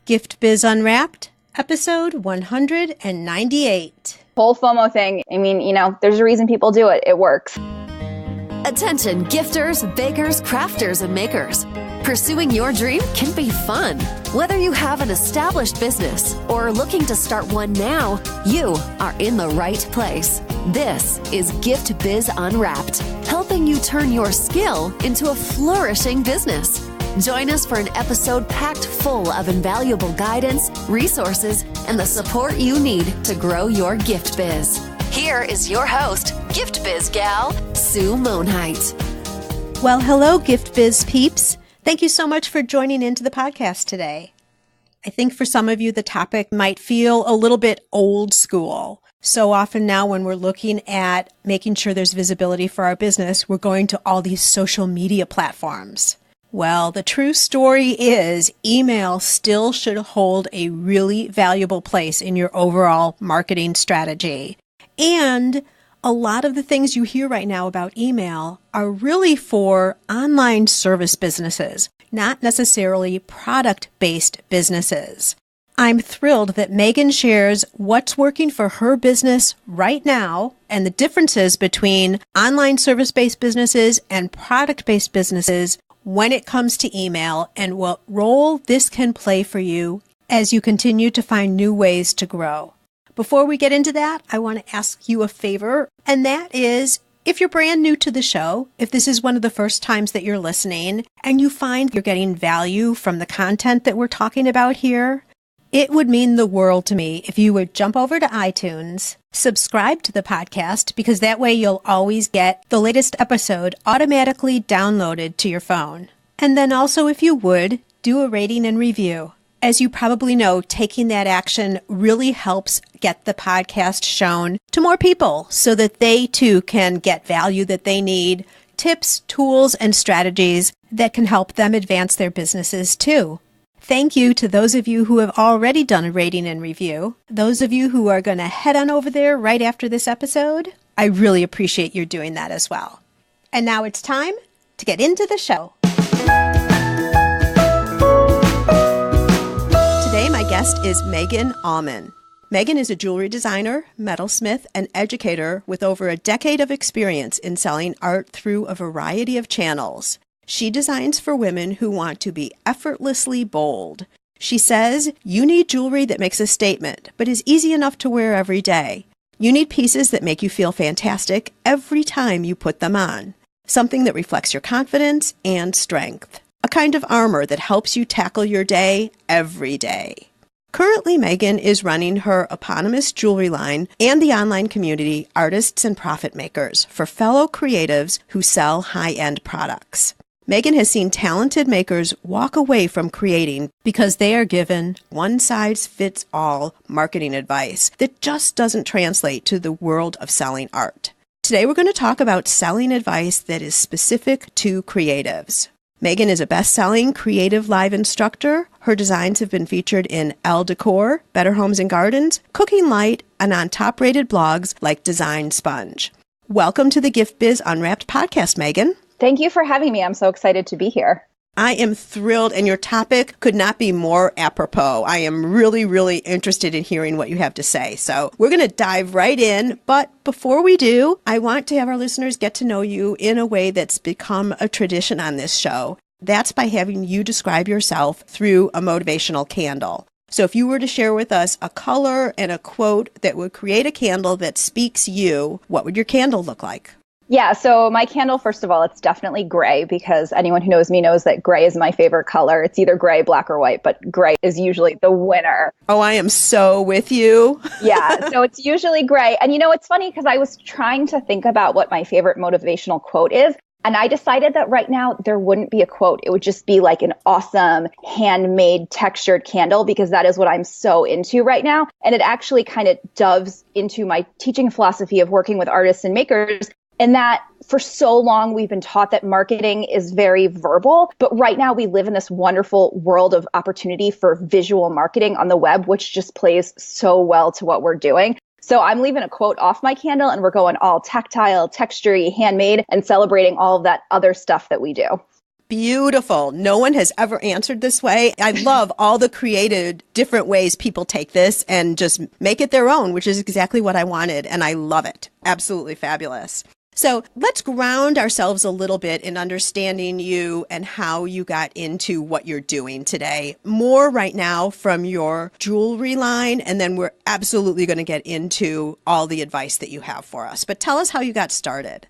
Gift Biz Unwrapped, episode 198. Whole FOMO thing. I mean, there's a reason people do it. It works. Attention gifters, bakers, crafters, and makers. Pursuing your dream can be fun. Whether you have an established business or are looking to start one now, you are in the right place. This is Gift Biz Unwrapped, helping you turn your skill into a flourishing business. Join us for an episode packed full of invaluable guidance, resources, and the support you need to grow your gift biz. Here is your host, Gift Biz gal, Sue Monheit. Well, hello, Gift Biz peeps. Thank you so much for joining into the podcast today. I think for some of you, the topic might feel a little bit old school. So often now when we're looking at making sure there's visibility for our business, we're going to all these social media platforms. Well, the true story is email still should hold a really valuable place in your overall marketing strategy. And a lot of the things you hear right now about email are really for online service businesses, not necessarily product-based businesses. I'm thrilled that Megan shares what's working for her business right now and the differences between online service-based businesses and product-based businesses when it comes to email and what role this can play for you as you continue to find new ways to grow. Before we get into that, I want to ask you a favor, and that is, if you're brand new to the show, if this is one of the first times that you're listening, and you find you're getting value from the content that we're talking about here, it would mean the world to me if you would jump over to iTunes, subscribe to the podcast, because that way you'll always get the latest episode automatically downloaded to your phone. And then also, if you would, do a rating and review. As you probably know, taking that action really helps get the podcast shown to more people so that they too can get value that they need, tips, tools, and strategies that can help them advance their businesses too. Thank you to those of you who have already done a rating and review. Those of you who are going to head on over there right after this episode, I really appreciate you doing that as well. And now it's time to get into the show. Today, my guest is Megan Auman. Megan is a jewelry designer, metalsmith, and educator with over a decade of experience in selling art through a variety of channels. She designs for women who want to be effortlessly bold. She says, you need jewelry that makes a statement, but is easy enough to wear every day. You need pieces that make you feel fantastic every time you put them on. Something that reflects your confidence and strength. A kind of armor that helps you tackle your day every day. Currently, Megan is running her eponymous jewelry line and the online community Artists and Profit Makers for fellow creatives who sell high-end products. Megan has seen talented makers walk away from creating because they are given one-size-fits-all marketing advice that just doesn't translate to the world of selling art. Today we're going to talk about selling advice that is specific to creatives. Megan is a best-selling creative live instructor. Her designs have been featured in Elle Decor, Better Homes and Gardens, Cooking Light, and on top-rated blogs like Design Sponge. Welcome to the Gift Biz Unwrapped podcast, Megan. Thank you for having me. I'm so excited to be here. I am thrilled, and your topic could not be more apropos. I am really, really interested in hearing what you have to say. So we're going to dive right in. But before we do, I want to have our listeners get to know you in a way that's become a tradition on this show. That's by having you describe yourself through a motivational candle. So if you were to share with us a color and a quote that would create a candle that speaks you, what would your candle look like? Yeah, so my candle, first of all, it's definitely gray because anyone who knows me knows that gray is my favorite color. It's either gray, black, or white, but gray is usually the winner. Oh, I am so with you. Yeah, so it's usually gray. And it's funny because I was trying to think about what my favorite motivational quote is. And I decided that right now there wouldn't be a quote. It would just be like an awesome handmade textured candle because that is what I'm so into right now. And it actually kind of doves into my teaching philosophy of working with artists and makers. And that for so long, we've been taught that marketing is very verbal. But right now, we live in this wonderful world of opportunity for visual marketing on the web, which just plays so well to what we're doing. So I'm leaving a quote off my candle and we're going all tactile, textury, handmade, and celebrating all of that other stuff that we do. Beautiful. No one has ever answered this way. I love all the creative different ways people take this and just make it their own, which is exactly what I wanted. And I love it. Absolutely fabulous. So let's ground ourselves a little bit in understanding you and how you got into what you're doing today. More right now from your jewelry line, and then we're absolutely going to get into all the advice that you have for us. But tell us how you got started.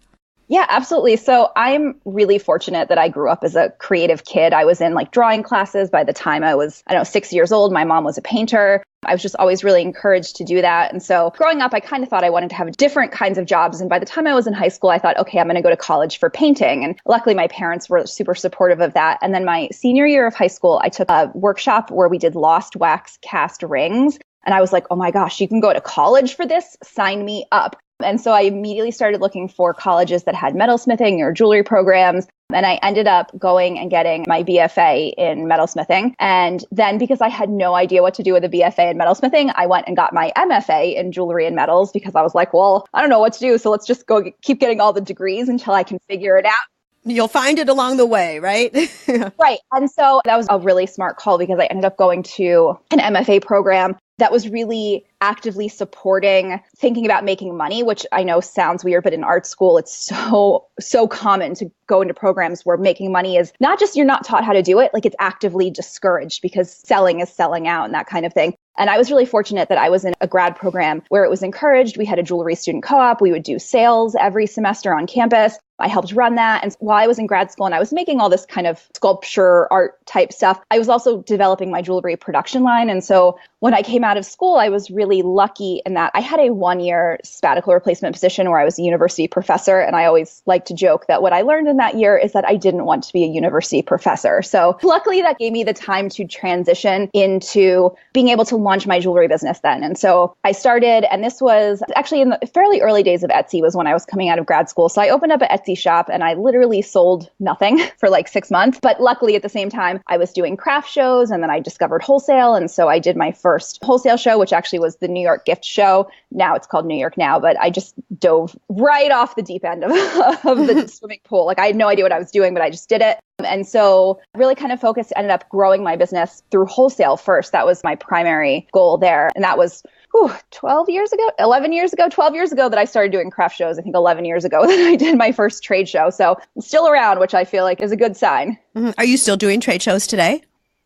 Yeah, absolutely. So I'm really fortunate that I grew up as a creative kid. I was in like drawing classes by the time I was, 6 years old. My mom was a painter. I was just always really encouraged to do that. And so growing up, I kind of thought I wanted to have different kinds of jobs. And by the time I was in high school, I thought, okay, I'm going to go to college for painting. And luckily, my parents were super supportive of that. And then my senior year of high school, I took a workshop where we did lost wax cast rings. And I was like, oh my gosh, you can go to college for this? Sign me up. And so I immediately started looking for colleges that had metalsmithing or jewelry programs. And I ended up going and getting my BFA in metalsmithing. And then because I had no idea what to do with a BFA in metalsmithing, I went and got my MFA in jewelry and metals because I was like, well, I don't know what to do. So let's just go keep getting all the degrees until I can figure it out. You'll find it along the way, right? Right. And so that was a really smart call because I ended up going to an MFA program that was really actively supporting thinking about making money, which I know sounds weird, but in art school, it's so common to go into programs where making money is not just you're not taught how to do it, like it's actively discouraged because selling is selling out and that kind of thing. And I was really fortunate that I was in a grad program where it was encouraged. We had a jewelry student co-op. We would do sales every semester on campus. I helped run that. And while I was in grad school and I was making all this kind of sculpture art type stuff, I was also developing my jewelry production line. And so when I came out of school, I was really lucky in that I had a 1-year sabbatical replacement position where I was a university professor. And I always like to joke that what I learned in that year is that I didn't want to be a university professor. So luckily that gave me the time to transition into being able to launch my jewelry business then. And so I started, and this was actually in the fairly early days of Etsy was when I was coming out of grad school. So I opened up an Etsy shop and I literally sold nothing for like 6 months. But luckily at the same time, I was doing craft shows and then I discovered Wholesale. And so I did my first Wholesale show, which actually was the New York gift show. Now it's called New York Now, but I just dove right off the deep end of the swimming pool. Like I had no idea what I was doing, but I just did it. And so really kind of focused, ended up growing my business through Wholesale first. That was my primary goal there. And that was 12 years ago that I started doing craft shows. I think 11 years ago that I did my first trade show. So I'm still around, which I feel like is a good sign. Mm-hmm. Are you still doing trade shows today?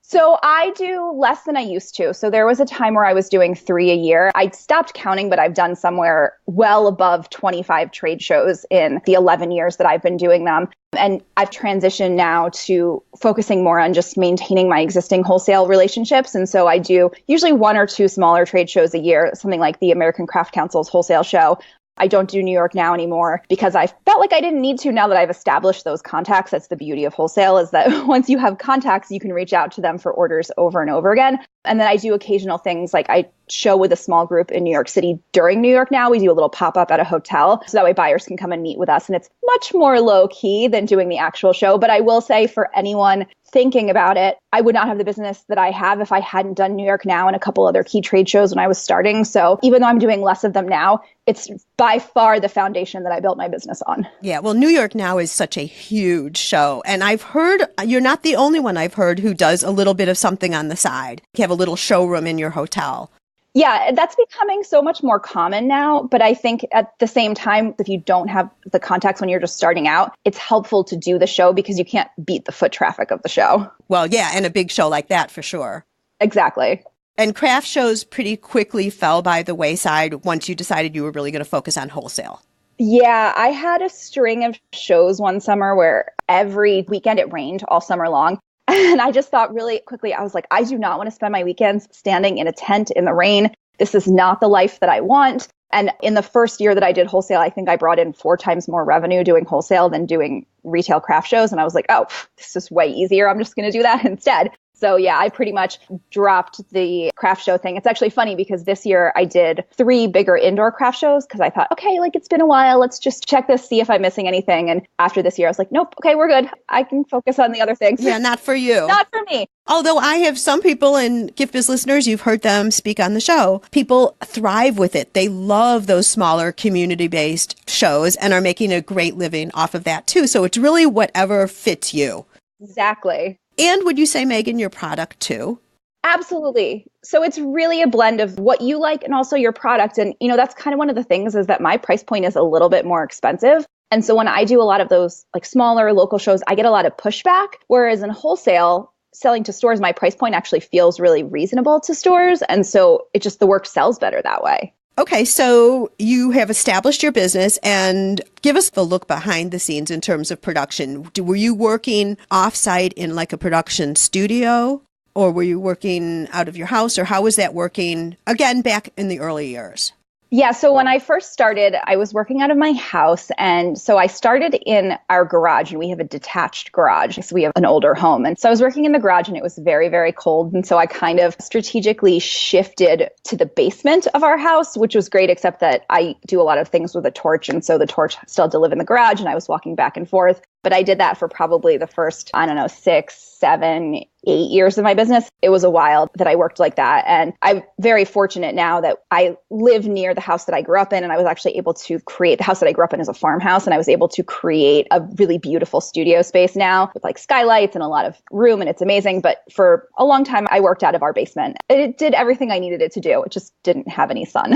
So I do less than I used to. So there was a time where I was doing 3 a year. I stopped counting, but I've done somewhere well above 25 trade shows in the 11 years that I've been doing them. And I've transitioned now to focusing more on just maintaining my existing wholesale relationships. And so I do usually 1 or 2 smaller trade shows a year, something like the American Craft Council's Wholesale Show. I don't do New York Now anymore because I felt like I didn't need to now that I've established those contacts. That's the beauty of Wholesale is that once you have contacts, you can reach out to them for orders over and over again. And then I do occasional things like I show with a small group in New York City during New York Now. We do a little pop-up at a hotel so that way buyers can come and meet with us. And it's much more low key than doing the actual show. But I will say for anyone thinking about it, I would not have the business that I have if I hadn't done New York Now and a couple other key trade shows when I was starting. So even though I'm doing less of them now, it's by far the foundation that I built my business on. Yeah, well, New York Now is such a huge show. And I've heard, you're not the only one I've heard who does a little bit of something on the side. You have a little showroom in your hotel. Yeah, that's becoming so much more common now. But I think at the same time, if you don't have the contacts when you're just starting out, it's helpful to do the show because you can't beat the foot traffic of the show. Well, yeah, and a big show like that for sure. Exactly. And craft shows pretty quickly fell by the wayside once you decided you were really going to focus on wholesale. Yeah, I had a string of shows one summer where every weekend it rained all summer long. And I just thought really quickly, I was like, I do not want to spend my weekends standing in a tent in the rain. This is not the life that I want. And in the first year that I did wholesale, I think I brought in 4 times more revenue doing wholesale than doing retail craft shows. And I was like, oh, this is way easier. I'm just going to do that instead. So yeah, I pretty much dropped the craft show thing. It's actually funny because this year I did 3 bigger indoor craft shows because I thought, okay, like it's been a while. Let's just check this, see if I'm missing anything. And after this year, I was like, nope, okay, we're good. I can focus on the other things. Yeah, not for you. Not for me. Although I have some people and Gift Biz listeners, you've heard them speak on the show. People thrive with it. They love those smaller community-based shows and are making a great living off of that too. So it's really whatever fits you. Exactly. And would you say, Megan, your product too? Absolutely. So it's really a blend of what you like and also your product. And, that's kind of one of the things is that my price point is a little bit more expensive. And so when I do a lot of those like smaller local shows, I get a lot of pushback. Whereas in wholesale, selling to stores, my price point actually feels really reasonable to stores. And so the work sells better that way. Okay, so you have established your business, and give us the look behind the scenes in terms of production. Were you working offsite in like a production studio, or were you working out of your house, or how was that working, again, back in the early years? Yeah, so when I first started, I was working out of my house. And so I started in our garage, and we have a detached garage. So we have an older home. And so I was working in the garage, and it was very, very cold. And so I kind of strategically shifted to the basement of our house, which was great, except that I do a lot of things with a torch. And so the torch still had to live in the garage, and I was walking back and forth. But I did that for probably the first, 6, 7, 8 years of my business. It was a while that I worked like that. And I'm very fortunate now that I live near the house that I grew up in. And I was actually able to create the house that I grew up in as a farmhouse. And I was able to create a really beautiful studio space now with like skylights and a lot of room. And it's amazing. But for a long time, I worked out of our basement. It did everything I needed it to do. It just didn't have any sun.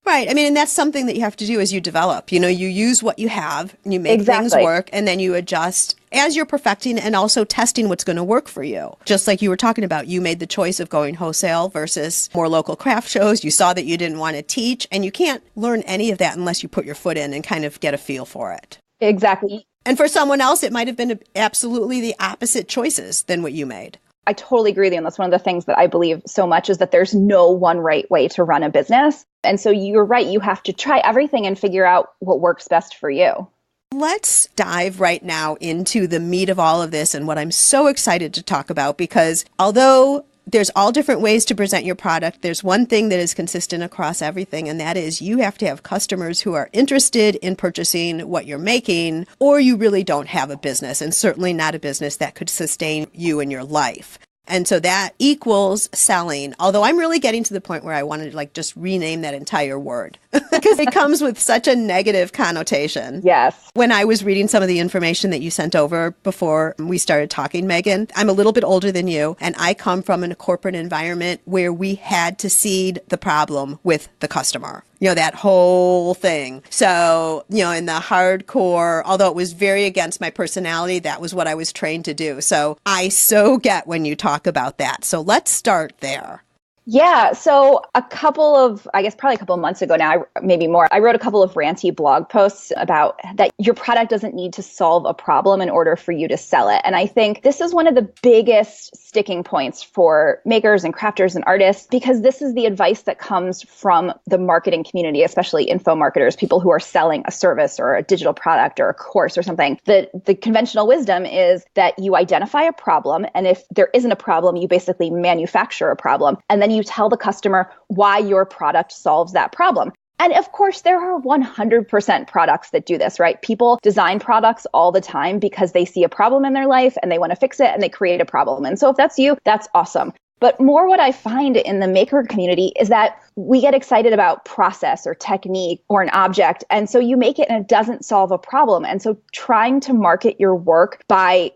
Right. I mean, and that's something that you have to do as you develop. You use what you have, and you make things work, and then you adjust as you're perfecting and also testing what's going to work for you. Just like you were talking about, you made the choice of going wholesale versus more local craft shows. You saw that you didn't want to teach, and you can't learn any of that unless you put your foot in and kind of get a feel for it. Exactly. And for someone else, it might have been absolutely the opposite choices than what you made. I totally agree with you. And that's one of the things that I believe so much is that there's no one right way to run a business. And so you're right. You have to try everything and figure out what works best for you. Let's dive right now into the meat of all of this and what I'm so excited to talk about, because although there's all different ways to present your product, there's one thing that is consistent across everything, and that is you have to have customers who are interested in purchasing what you're making, or you really don't have a business, and certainly not a business that could sustain you in your life. And so that equals selling. Although I'm really getting to the point where I wanted to just rename that entire word because it comes with such a negative connotation. Yes. When I was reading some of the information that you sent over before we started talking, Megan, I'm a little bit older than you, and I come from a corporate environment where we had to seed the problem with the customer. That whole thing. So, in the hardcore, although it was very against my personality, that was what I was trained to do. So I so get when you talk about that. So let's start there. Yeah. So probably a couple of months ago now, maybe more, I wrote a couple of ranty blog posts about that your product doesn't need to solve a problem in order for you to sell it. And I think this is one of the biggest sticking points for makers and crafters and artists, because this is the advice that comes from the marketing community, especially info marketers, people who are selling a service or a digital product or a course or something. The conventional wisdom is that you identify a problem, and if there isn't a problem, you basically manufacture a problem, and then you tell the customer why your product solves that problem. And of course, there are 100% products that do this, right? People design products all the time because they see a problem in their life and they want to fix it and they create a problem. And so if that's you, that's awesome. But more what I find in the maker community is that we get excited about process or technique or an object. And so you make it and it doesn't solve a problem. And so trying to market your work by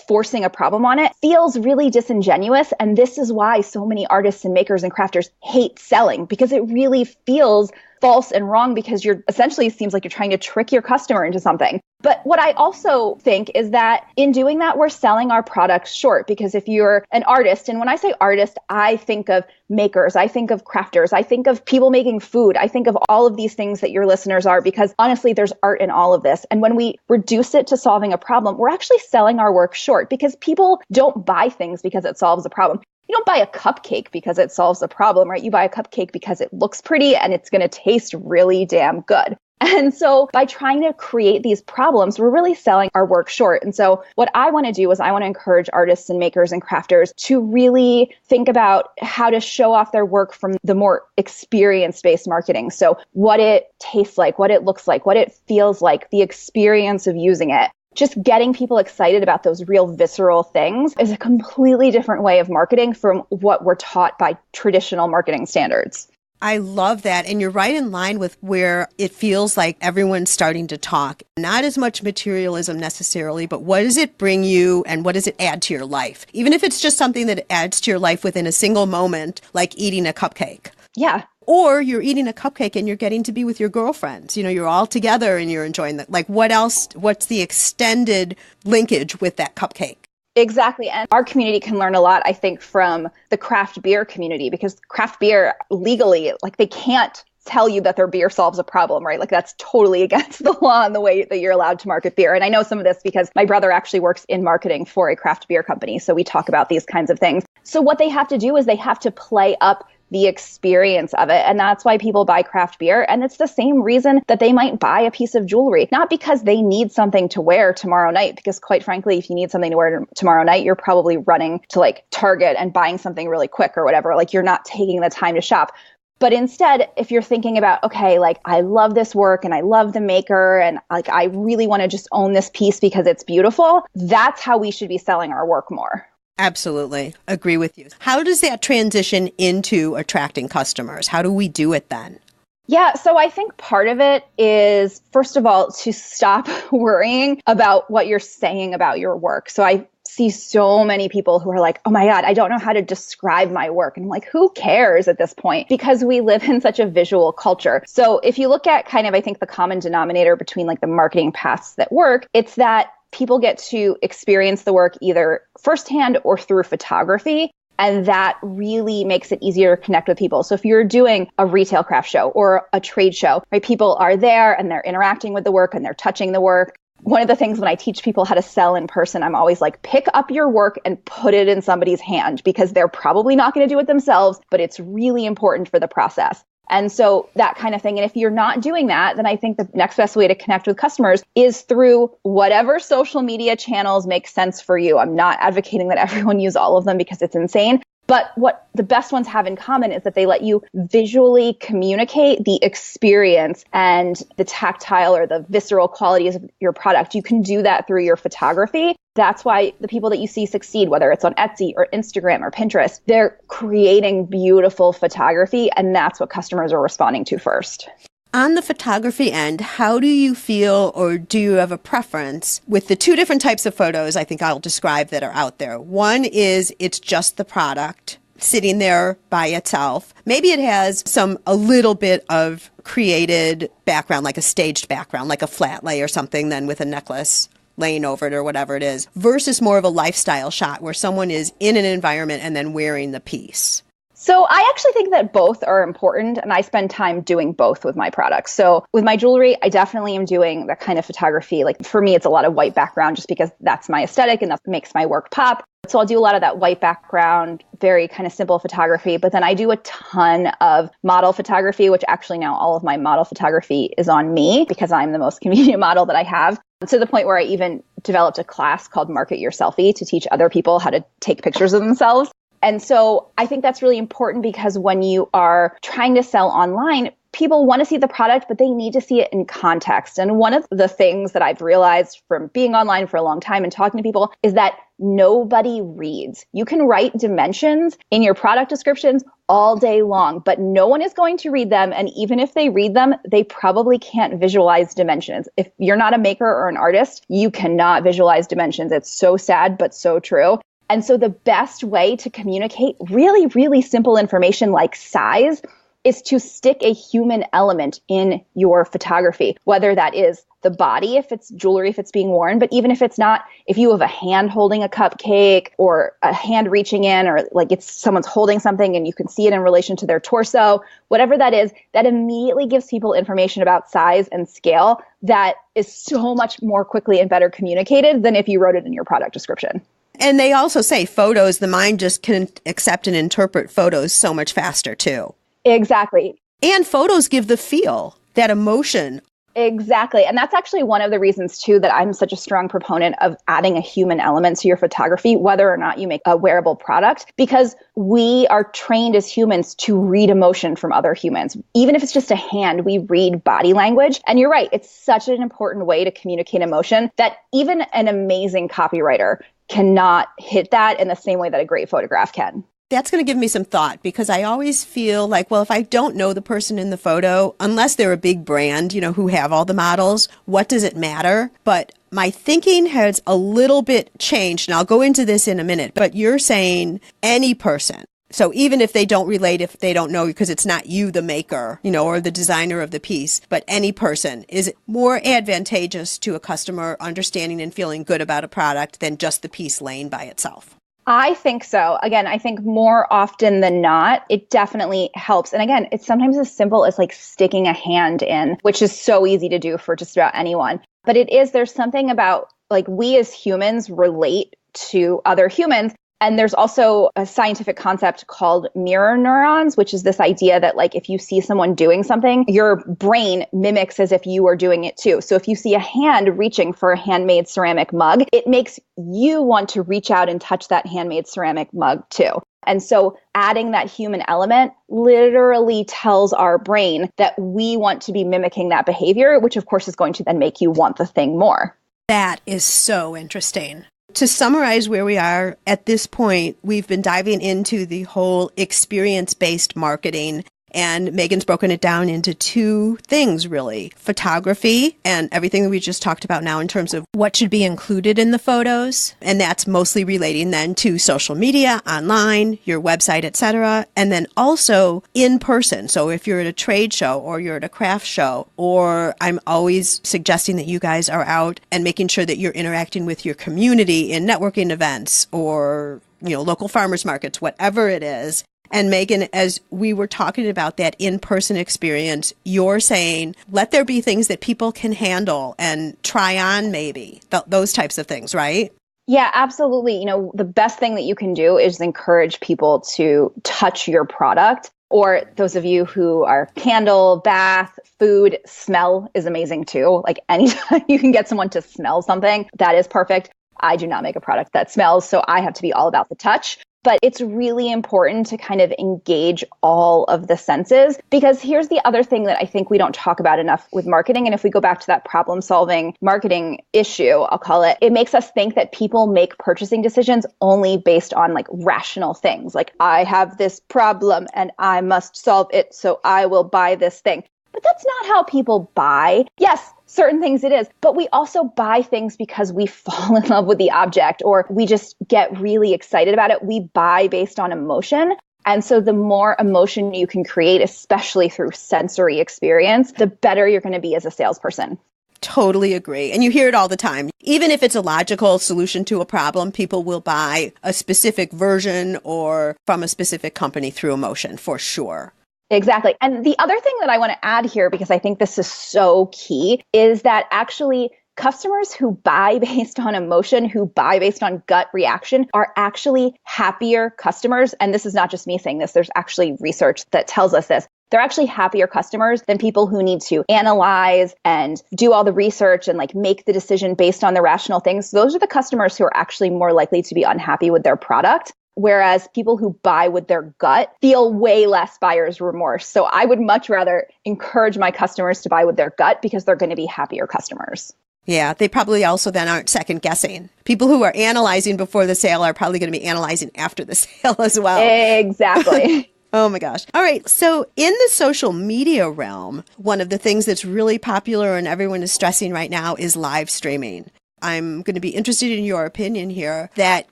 forcing a problem on it feels really disingenuous. And this is why so many artists and makers and crafters hate selling, because it really feels false and wrong, because you're essentially, it seems like you're trying to trick your customer into something. But what I also think is that in doing that, we're selling our products short, because if you're an artist, and when I say artist, I think of makers, I think of crafters, I think of people making food, I think of all of these things that your listeners are, because honestly, there's art in all of this. And when we reduce it to solving a problem, we're actually selling our work short, because people don't buy things because it solves a problem. You don't buy a cupcake because it solves a problem, right? You buy a cupcake because it looks pretty and it's going to taste really damn good. And so by trying to create these problems, we're really selling our work short. And so what I want to do is I want to encourage artists and makers and crafters to really think about how to show off their work from the more experience-based marketing. So what it tastes like, what it looks like, what it feels like, the experience of using it. Just getting people excited about those real visceral things is a completely different way of marketing from what we're taught by traditional marketing standards. I love that. And you're right in line with where it feels like everyone's starting to talk. Not as much materialism necessarily, but what does it bring you and what does it add to your life? Even if it's just something that adds to your life within a single moment, like eating a cupcake. Yeah. Or you're eating a cupcake and you're getting to be with your girlfriends. You're all together and you're enjoying that. Like what else? What's the extended linkage with that cupcake? Exactly. And our community can learn a lot, I think, from the craft beer community, because craft beer legally, like they can't tell you that their beer solves a problem, right? Like that's totally against the law and the way that you're allowed to market beer. And I know some of this because my brother actually works in marketing for a craft beer company. So we talk about these kinds of things. So what they have to do is they have to play up the experience of it. And that's why people buy craft beer. And it's the same reason that they might buy a piece of jewelry, not because they need something to wear tomorrow night, because quite frankly, if you need something to wear tomorrow night, you're probably running to like Target and buying something really quick or whatever. Like you're not taking the time to shop. But instead, if you're thinking about, okay, like I love this work and I love the maker and like I really want to just own this piece because it's beautiful, that's how we should be selling our work more. Absolutely. Agree with you. How does that transition into attracting customers? How do we do it then? Yeah, so I think part of it is, first of all, to stop worrying about what you're saying about your work. So I see so many people who are like, oh my God, I don't know how to describe my work. And I'm like, who cares at this point? Because we live in such a visual culture. So if you look at kind of, I think the common denominator between like the marketing paths that work, it's that people get to experience the work either firsthand or through photography. And that really makes it easier to connect with people. So if you're doing a retail craft show or a trade show, right, people are there and they're interacting with the work and they're touching the work. One of the things when I teach people how to sell in person, I'm always like, pick up your work and put it in somebody's hand because they're probably not going to do it themselves, but it's really important for the process. And so that kind of thing. And if you're not doing that, then I think the next best way to connect with customers is through whatever social media channels make sense for you. I'm not advocating that everyone use all of them because it's insane. But what the best ones have in common is that they let you visually communicate the experience and the tactile or the visceral qualities of your product. You can do that through your photography. That's why the people that you see succeed, whether it's on Etsy or Instagram or Pinterest, they're creating beautiful photography, and that's what customers are responding to first. On the photography end, how do you feel, or do you have a preference with the two different types of photos I think I'll describe that are out there? One is it's just the product sitting there by itself. Maybe it has a little bit of created background, like a staged background, like a flat lay or something, then with a necklace laying over it or whatever it is, versus more of a lifestyle shot where someone is in an environment and then wearing the piece. So I actually think that both are important, and I spend time doing both with my products. So with my jewelry, I definitely am doing that kind of photography. Like for me, it's a lot of white background just because that's my aesthetic and that makes my work pop. So I'll do a lot of that white background, very kind of simple photography. But then I do a ton of model photography, which actually now all of my model photography is on me because I'm the most convenient model that I have. To the point where I even developed a class called Market Your Selfie to teach other people how to take pictures of themselves. And so I think that's really important because when you are trying to sell online, people want to see the product, but they need to see it in context. And one of the things that I've realized from being online for a long time and talking to people is that nobody reads. You can write dimensions in your product descriptions all day long, but no one is going to read them. And even if they read them, they probably can't visualize dimensions. If you're not a maker or an artist, you cannot visualize dimensions. It's so sad, but so true. And so the best way to communicate really, really simple information like size is to stick a human element in your photography, whether that is the body, if it's jewelry, if it's being worn, but even if it's not, if you have a hand holding a cupcake or a hand reaching in, or like it's someone's holding something and you can see it in relation to their torso, whatever that is, that immediately gives people information about size and scale that is so much more quickly and better communicated than if you wrote it in your product description. And they also say photos, the mind just can accept and interpret photos so much faster too. Exactly. And photos give the feel, that emotion. Exactly. And that's actually one of the reasons too that I'm such a strong proponent of adding a human element to your photography, whether or not you make a wearable product, because we are trained as humans to read emotion from other humans. Even if it's just a hand, we read body language. And you're right, it's such an important way to communicate emotion that even an amazing copywriter cannot hit that in the same way that a great photograph can. That's going to give me some thought, because I always feel like, well, if I don't know the person in the photo, unless they're a big brand, who have all the models, what does it matter? But my thinking has a little bit changed, and I'll go into this in a minute, but you're saying any person. So even if they don't relate, if they don't know, because it's not you, the maker, or the designer of the piece, but any person, is it more advantageous to a customer understanding and feeling good about a product than just the piece laying by itself? I think so. Again, I think more often than not, it definitely helps. And again, it's sometimes as simple as like sticking a hand in, which is so easy to do for just about anyone. But there's something about like we as humans relate to other humans. And there's also a scientific concept called mirror neurons, which is this idea that like if you see someone doing something, your brain mimics as if you are doing it too. So if you see a hand reaching for a handmade ceramic mug, it makes you want to reach out and touch that handmade ceramic mug too. And so adding that human element literally tells our brain that we want to be mimicking that behavior, which of course is going to then make you want the thing more. That is so interesting. To summarize where we are at this point, we've been diving into the whole experience-based marketing, and Megan's broken it down into two things, really. Photography and everything that we just talked about now in terms of what should be included in the photos. And that's mostly relating then to social media, online, your website, etc. And then also in person. So if you're at a trade show or you're at a craft show, or I'm always suggesting that you guys are out and making sure that you're interacting with your community in networking events or, local farmers markets, whatever it is. And Megan, as we were talking about that in-person experience, you're saying, let there be things that people can handle and try on maybe, those types of things, right? Yeah, absolutely. The best thing that you can do is encourage people to touch your product. Or those of you who are candle, bath, food, smell is amazing too. Like anytime you can get someone to smell something, that is perfect. I do not make a product that smells, so I have to be all about the touch. But it's really important to kind of engage all of the senses, because here's the other thing that I think we don't talk about enough with marketing. And if we go back to that problem solving marketing issue, I'll call it, it makes us think that people make purchasing decisions only based on like rational things. Like I have this problem and I must solve it, so I will buy this thing. But that's not how people buy. Yes, certain things it is, but we also buy things because we fall in love with the object or we just get really excited about it. We buy based on emotion. And so the more emotion you can create, especially through sensory experience, the better you're going to be as a salesperson. Totally agree. And you hear it all the time. Even if it's a logical solution to a problem, people will buy a specific version or from a specific company through emotion, for sure. Exactly. And the other thing that I want to add here, because I think this is so key, is that actually customers who buy based on emotion, who buy based on gut reaction, are actually happier customers. And this is not just me saying this. There's actually research that tells us this. They're actually happier customers than people who need to analyze and do all the research and like make the decision based on the rational things. Those are the customers who are actually more likely to be unhappy with their product. Whereas people who buy with their gut feel way less buyer's remorse. So I would much rather encourage my customers to buy with their gut because they're going to be happier customers. Yeah, they probably also then aren't second guessing. People who are analyzing before the sale are probably going to be analyzing after the sale as well. Exactly. Oh my gosh. All right. So in the social media realm, one of the things that's really popular and everyone is stressing right now is live streaming. I'm going to be interested in your opinion here, that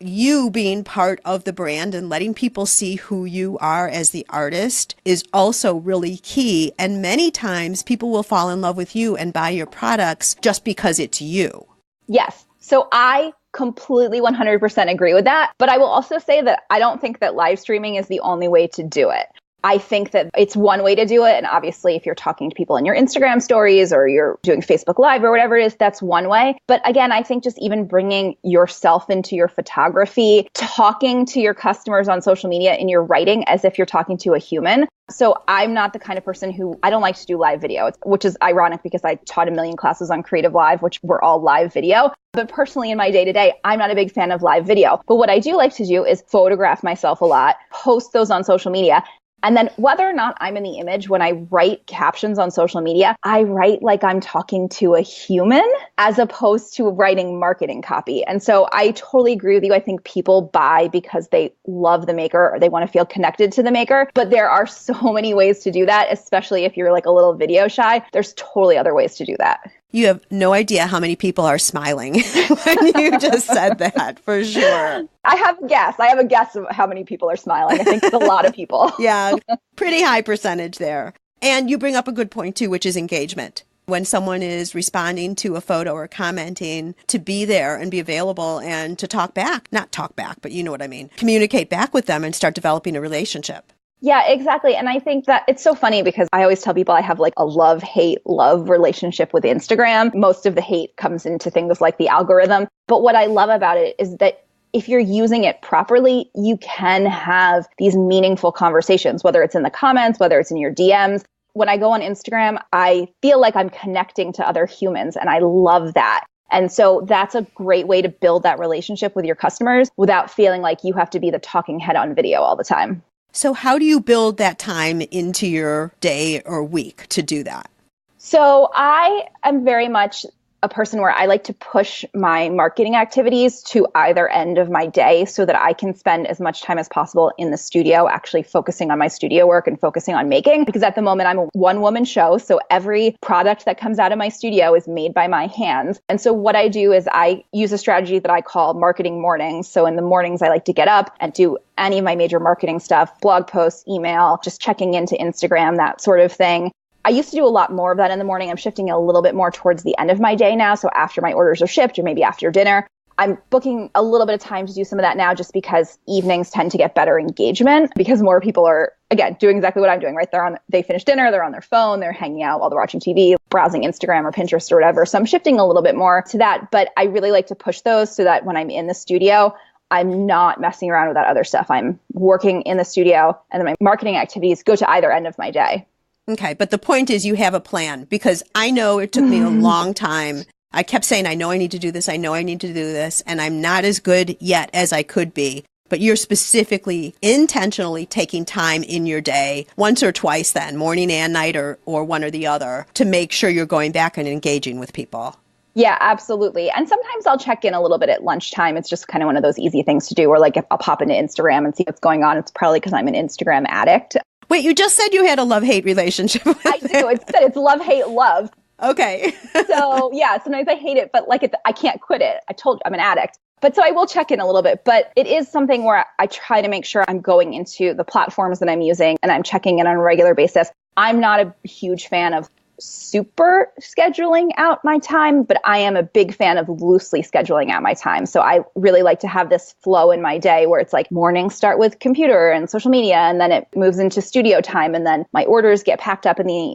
you being part of the brand and letting people see who you are as the artist is also really key. And many times people will fall in love with you and buy your products just because it's you. Yes. So I completely 100% agree with that. But I will also say that I don't think that live streaming is the only way to do it. I think that it's one way to do it. And obviously, if you're talking to people in your Instagram stories or you're doing Facebook Live or whatever it is, that's one way. But again, I think just even bringing yourself into your photography, talking to your customers on social media in your writing as if you're talking to a human. So I'm not the kind of person who, I don't like to do live video, which is ironic because I taught a million classes on Creative Live, which were all live video. But personally, in my day-to-day, I'm not a big fan of live video. But what I do like to do is photograph myself a lot, post those on social media, And then whether or not I'm in the image, when I write captions on social media, I write like I'm talking to a human as opposed to writing marketing copy. And so I totally agree with you. I think people buy because they love the maker or they want to feel connected to the maker. But there are so many ways to do that, especially if you're like a little video shy. There's totally other ways to do that. You have no idea how many people are smiling when you just said that, for sure. I have a guess. I have a guess of how many people are smiling. I think it's a lot of people. Yeah, pretty high percentage there. And you bring up a good point too, which is engagement. When someone is responding to a photo or commenting, to be there and be available and to talk back, not talk back, but you know what I mean, communicate back with them and start developing a relationship. Yeah, exactly. And I think that it's so funny because I always tell people I have like a love relationship with Instagram. Most of the hate comes into things like the algorithm. But what I love about it is that if you're using it properly, you can have these meaningful conversations, whether it's in the comments, whether it's in your DMs. When I go on Instagram, I feel like I'm connecting to other humans, and I love that. And so that's a great way to build that relationship with your customers without feeling like you have to be the talking head on video all the time. So how do you build that time into your day or week to do that? So I am very much a person where I like to push my marketing activities to either end of my day so that I can spend as much time as possible in the studio, actually focusing on my studio work and focusing on making. Because at the moment, I'm a one-woman show. So every product that comes out of my studio is made by my hands. And so what I do is I use a strategy that I call marketing mornings. So in the mornings, I like to get up and do any of my major marketing stuff, blog posts, email, just checking into Instagram, that sort of thing. I used to do a lot more of that in the morning. I'm shifting a little bit more towards the end of my day now. So after my orders are shipped or maybe after dinner, I'm booking a little bit of time to do some of that now just because evenings tend to get better engagement because more people are, again, doing exactly what I'm doing, right? They finish dinner, they're on their phone, they're hanging out while they're watching TV, browsing Instagram or Pinterest or whatever. So I'm shifting a little bit more to that, but I really like to push those so that when I'm in the studio, I'm not messing around with that other stuff. I'm working in the studio and then my marketing activities go to either end of my day. Okay, but the point is you have a plan because I know it took me a long time. I kept saying, I know I need to do this. I know I need to do this. And I'm not as good yet as I could be. But you're specifically intentionally taking time in your day, once or twice then, morning and night or one or the other, to make sure you're going back and engaging with people. Yeah, absolutely. And sometimes I'll check in a little bit at lunchtime. It's just kind of one of those easy things to do. Or like if I'll pop into Instagram and see what's going on. It's probably because I'm an Instagram addict. Wait, you just said you had a love-hate relationship with I do. It's love, hate, love. Okay. So yeah, sometimes I hate it, but like I can't quit it. I told you I'm an addict. But so I will check in a little bit, but it is something where I try to make sure I'm going into the platforms that I'm using and I'm checking in on a regular basis. I'm not a huge fan of super scheduling out my time, but I am a big fan of loosely scheduling out my time. So I really like to have this flow in my day where it's like mornings start with computer and social media, and then it moves into studio time. And then my orders get packed up in the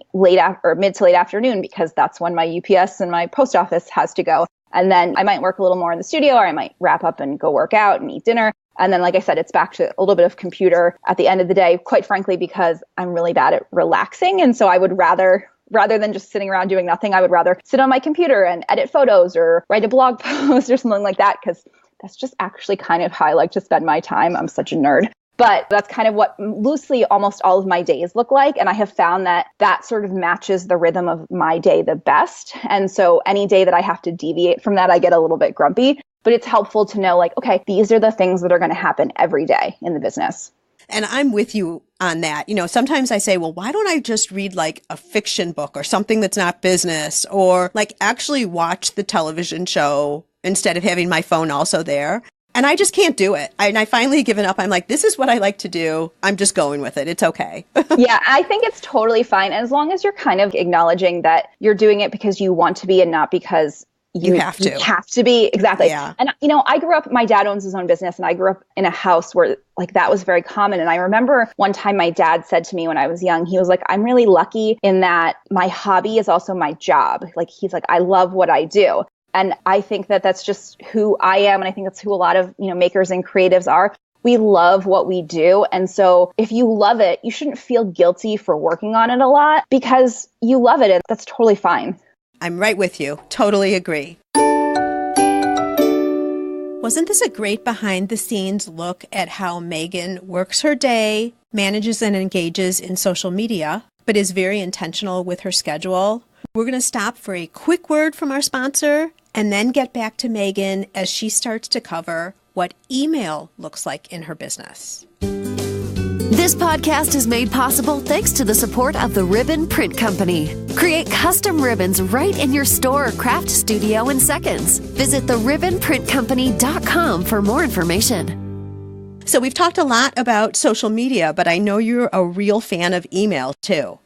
mid to late afternoon because that's when my UPS and my post office has to go. And then I might work a little more in the studio or I might wrap up and go work out and eat dinner. And then, like I said, it's back to a little bit of computer at the end of the day, quite frankly, because I'm really bad at relaxing. And so I would rather than just sitting around doing nothing, I would rather sit on my computer and edit photos or write a blog post or something like that, because that's just actually kind of how I like to spend my time. I'm such a nerd. But that's kind of what loosely almost all of my days look like. And I have found that that sort of matches the rhythm of my day the best. And so any day that I have to deviate from that, I get a little bit grumpy. But it's helpful to know, like, okay, these are the things that are going to happen every day in the business. And I'm with you on that. You know, sometimes I say, well, why don't I just read like a fiction book or something that's not business, or like actually watch the television show instead of having my phone also there? And I just can't do it. I finally given up. I'm like, this is what I like to do. I'm just going with it. It's okay. Yeah, I think it's totally fine. As long as you're kind of acknowledging that you're doing it because you want to be and not because you have to. You have to be. Exactly. Yeah. And, you know, I grew up, my dad owns his own business, and I grew up in a house where like that was very common. And I remember one time my dad said to me when I was young, he was like, I'm really lucky in that my hobby is also my job. Like, he's like, I love what I do. And I think that that's just who I am. And I think that's who a lot of, you know, makers and creatives are. We love what we do. And so if you love it, you shouldn't feel guilty for working on it a lot because you love it. And that's totally fine. I'm right with you. Totally agree. Wasn't this a great behind the scenes look at how Megan works her day, manages and engages in social media, but is very intentional with her schedule. We're going to stop for a quick word from our sponsor and then get back to Megan as she starts to cover what email looks like in her business. This podcast is made possible thanks to the support of the Ribbon Print Company. Create custom ribbons right in your store or craft studio in seconds. Visit theribbonprintcompany.com for more information. So we've talked a lot about social media, but I know you're a real fan of email too.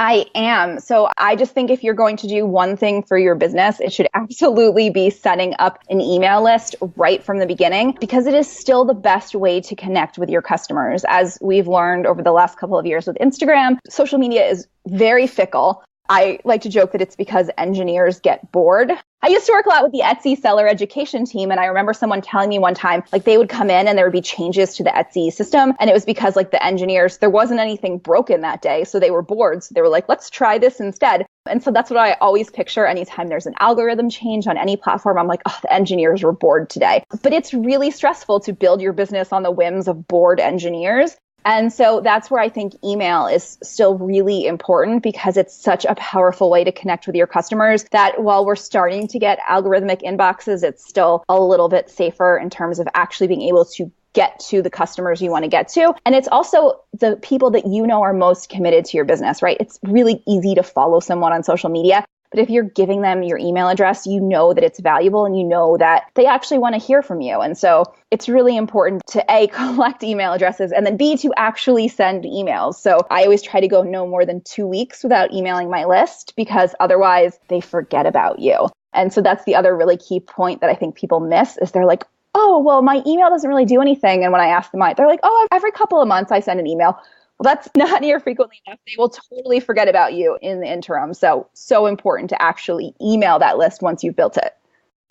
I am. So I just think if you're going to do one thing for your business, it should absolutely be setting up an email list right from the beginning, because it is still the best way to connect with your customers. As we've learned over the last couple of years with Instagram, social media is very fickle. I like to joke that it's because engineers get bored. I used to work a lot with the Etsy seller education team, and I remember someone telling me one time, like they would come in and there would be changes to the Etsy system, and it was because like the engineers, there wasn't anything broken that day, so they were bored. So they were like, let's try this instead. And so that's what I always picture anytime there's an algorithm change on any platform. I'm like, oh, the engineers were bored today. But it's really stressful to build your business on the whims of bored engineers. And so that's where I think email is still really important, because it's such a powerful way to connect with your customers that while we're starting to get algorithmic inboxes, it's still a little bit safer in terms of actually being able to get to the customers you want to get to. And it's also the people that you know are most committed to your business, right? It's really easy to follow someone on social media, but if you're giving them your email address, you know that it's valuable and you know that they actually want to hear from you. And so it's really important to A, collect email addresses, and then B, to actually send emails. So I always try to go no more than 2 weeks without emailing my list, because otherwise they forget about you. And so that's the other really key point that I think people miss is they're like, oh, well, my email doesn't really do anything. And when I ask them why, they're like, oh, every couple of months I send an email. Well, that's not near frequently enough. They will totally forget about you in the interim. So important to actually email that list once you've built it.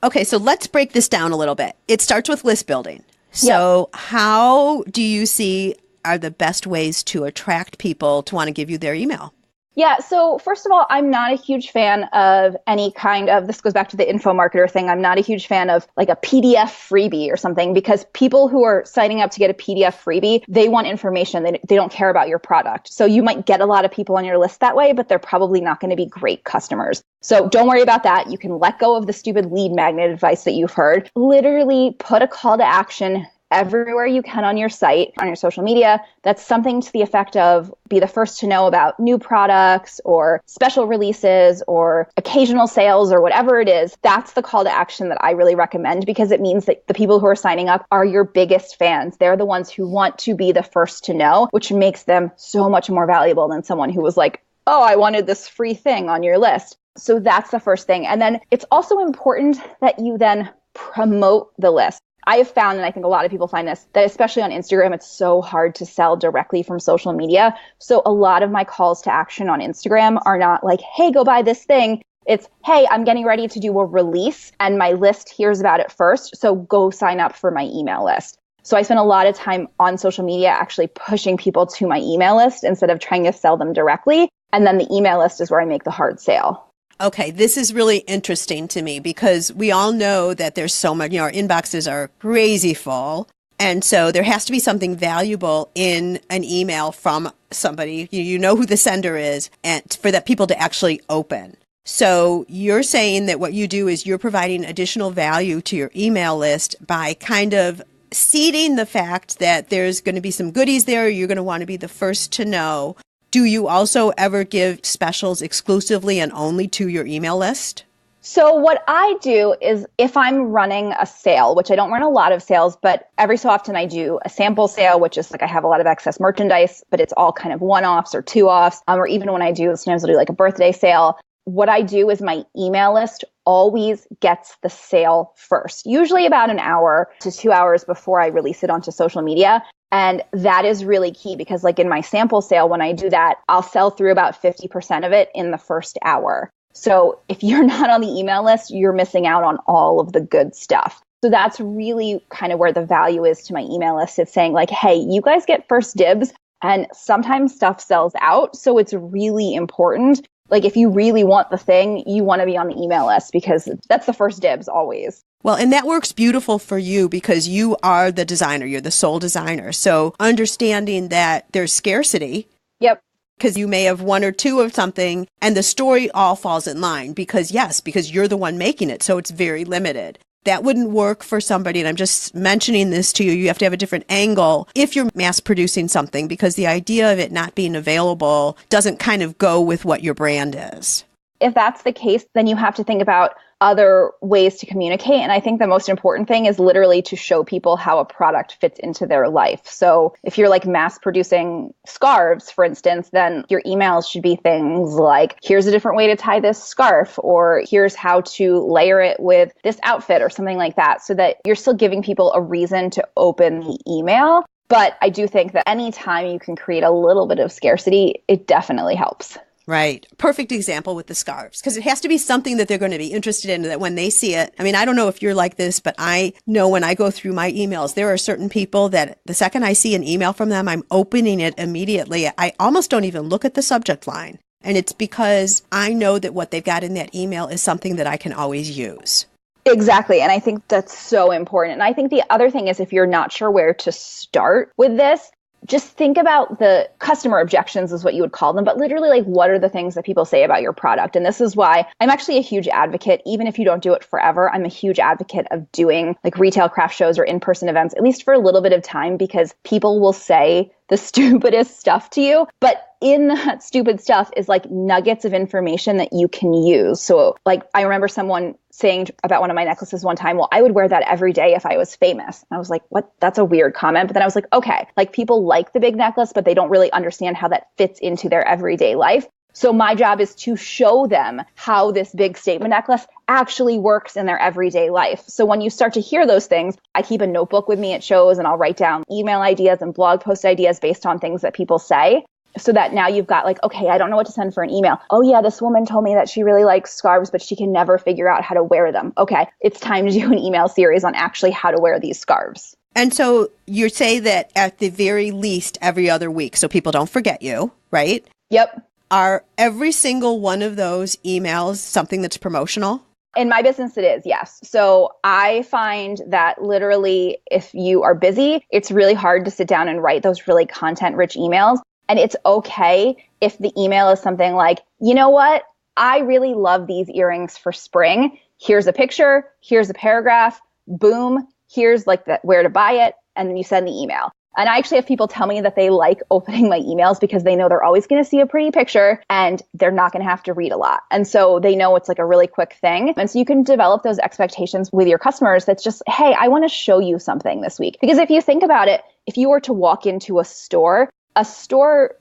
Okay, so let's break this down a little bit. It starts with list building. So how do you see are the best ways to attract people to want to give you their email? Yeah. So first of all, I'm not a huge fan of any kind of, this goes back to the info marketer thing. I'm not a huge fan of like a PDF freebie or something, because people who are signing up to get a PDF freebie, they want information. They don't care about your product. So you might get a lot of people on your list that way, but they're probably not going to be great customers. So don't worry about that. You can let go of the stupid lead magnet advice that you've heard. Literally put a call to action everywhere you can on your site, on your social media. That's something to the effect of be the first to know about new products or special releases or occasional sales or whatever it is. That's the call to action that I really recommend, because it means that the people who are signing up are your biggest fans. They're the ones who want to be the first to know, which makes them so much more valuable than someone who was like, oh, I wanted this free thing on your list. So that's the first thing. And then it's also important that you then promote the list. I have found, and I think a lot of people find this, that especially on Instagram, it's so hard to sell directly from social media. So a lot of my calls to action on Instagram are not like, hey, go buy this thing. It's, hey, I'm getting ready to do a release and my list hears about it first. So go sign up for my email list. So I spend a lot of time on social media actually pushing people to my email list instead of trying to sell them directly. And then the email list is where I make the hard sale. Okay, this is really interesting to me, because we all know that there's so much, our inboxes are crazy full. And so there has to be something valuable in an email from somebody, you know who the sender is, and for that people to actually open. So you're saying that what you do is you're providing additional value to your email list by kind of seeding the fact that there's going to be some goodies there. You're going to want to be the first to know. Do you also ever give specials exclusively and only to your email list? So what I do is if I'm running a sale, which I don't run a lot of sales, but every so often I do a sample sale, which is like I have a lot of excess merchandise, but it's all kind of one-offs or two-offs, or even when I do, sometimes I'll do like a birthday sale. What I do is my email list always gets the sale first, usually about an hour to 2 hours before I release it onto social media. And that is really key, because like in my sample sale, when I do that, I'll sell through about 50% of it in the first hour. So if you're not on the email list, you're missing out on all of the good stuff. So that's really kind of where the value is to my email list. It's saying like, hey, you guys get first dibs, and sometimes stuff sells out. So it's really important. Like if you really want the thing, you want to be on the email list, because that's the first dibs always. Well, and that works beautiful for you because you are the designer. You're the sole designer. So understanding that there's scarcity. Yep. Because you may have one or two of something and the story all falls in line because you're the one making it. So it's very limited. That wouldn't work for somebody. And I'm just mentioning this to you. You have to have a different angle if you're mass producing something because the idea of it not being available doesn't kind of go with what your brand is. If that's the case, then you have to think about other ways to communicate. And I think the most important thing is literally to show people how a product fits into their life. So if you're like mass producing scarves, for instance, then your emails should be things like, here's a different way to tie this scarf, or here's how to layer it with this outfit or something like that, so that you're still giving people a reason to open the email. But I do think that anytime you can create a little bit of scarcity, it definitely helps. Right. Perfect example with the scarves, because it has to be something that they're going to be interested in, that when they see it, I mean, I don't know if you're like this, but I know when I go through my emails, there are certain people that the second I see an email from them, I'm opening it immediately. I almost don't even look at the subject line. And it's because I know that what they've got in that email is something that I can always use. Exactly. And I think that's so important. And I think the other thing is, if you're not sure where to start with this, just think about the customer objections is what you would call them, but literally like, what are the things that people say about your product? And this is why I'm actually a huge advocate, even if you don't do it forever, I'm a huge advocate of doing like retail craft shows or in-person events, at least for a little bit of time, because people will say the stupidest stuff to you, but in that stupid stuff is like nuggets of information that you can use. So like, I remember someone saying about one of my necklaces one time, well, I would wear that every day if I was famous. And I was like, what? That's a weird comment. But then I was like, okay, like people like the big necklace, but they don't really understand how that fits into their everyday life. So my job is to show them how this big statement necklace actually works in their everyday life. So when you start to hear those things, I keep a notebook with me at shows and I'll write down email ideas and blog post ideas based on things that people say. So that now you've got like, okay, I don't know what to send for an email. Oh yeah, this woman told me that she really likes scarves, but she can never figure out how to wear them. Okay, it's time to do an email series on actually how to wear these scarves. And so you say that at the very least every other week, so people don't forget you, right? Yep. Are every single one of those emails something that's promotional? In my business, it is, yes. So I find that literally if you are busy, it's really hard to sit down and write those really content-rich emails. And it's okay if the email is something like, you know what? I really love these earrings for spring. Here's a picture. Here's a paragraph. Boom. Here's like where to buy it. And then you send the email. And I actually have people tell me that they like opening my emails because they know they're always going to see a pretty picture and they're not going to have to read a lot. And so they know it's like a really quick thing. And so you can develop those expectations with your customers. That's just, hey, I want to show you something this week. Because if you think about it, if you were to walk into a store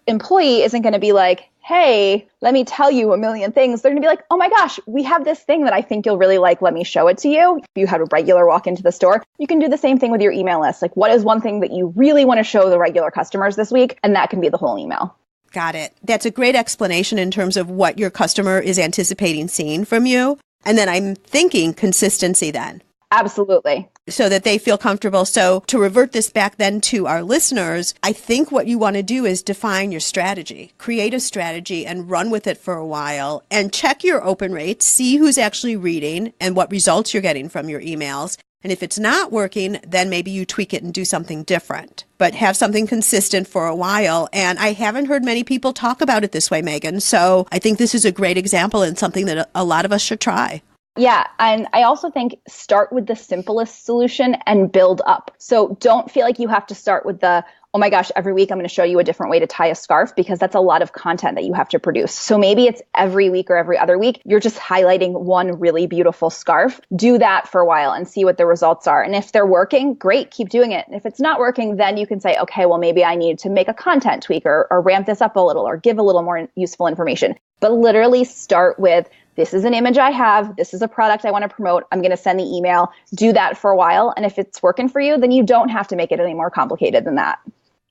employee isn't going to be like, hey, let me tell you a million things. They're going to be like, oh my gosh, we have this thing that I think you'll really like. Let me show it to you. If you had a regular walk into the store, you can do the same thing with your email list. Like, what is one thing that you really want to show the regular customers this week? And that can be the whole email. Got it. That's a great explanation in terms of what your customer is anticipating seeing from you. And then I'm thinking consistency then. Absolutely. So that they feel comfortable. So to revert this back then to our listeners, I think what you want to do is define your strategy, create a strategy and run with it for a while and check your open rates, see who's actually reading and what results you're getting from your emails. And if it's not working, then maybe you tweak it and do something different, but have something consistent for a while. And I haven't heard many people talk about it this way, Megan. So I think this is a great example and something that a lot of us should try. Yeah. And I also think start with the simplest solution and build up. So don't feel like you have to start with the, oh my gosh, every week I'm going to show you a different way to tie a scarf, because that's a lot of content that you have to produce. So maybe it's every week or every other week, you're just highlighting one really beautiful scarf. Do that for a while and see what the results are. And if they're working, great, keep doing it. And if it's not working, then you can say, okay, well, maybe I need to make a content tweak or ramp this up a little or give a little more useful information. But literally start with, this is an image I have. This is a product I want to promote. I'm going to send the email. Do that for a while. And if it's working for you, then you don't have to make it any more complicated than that.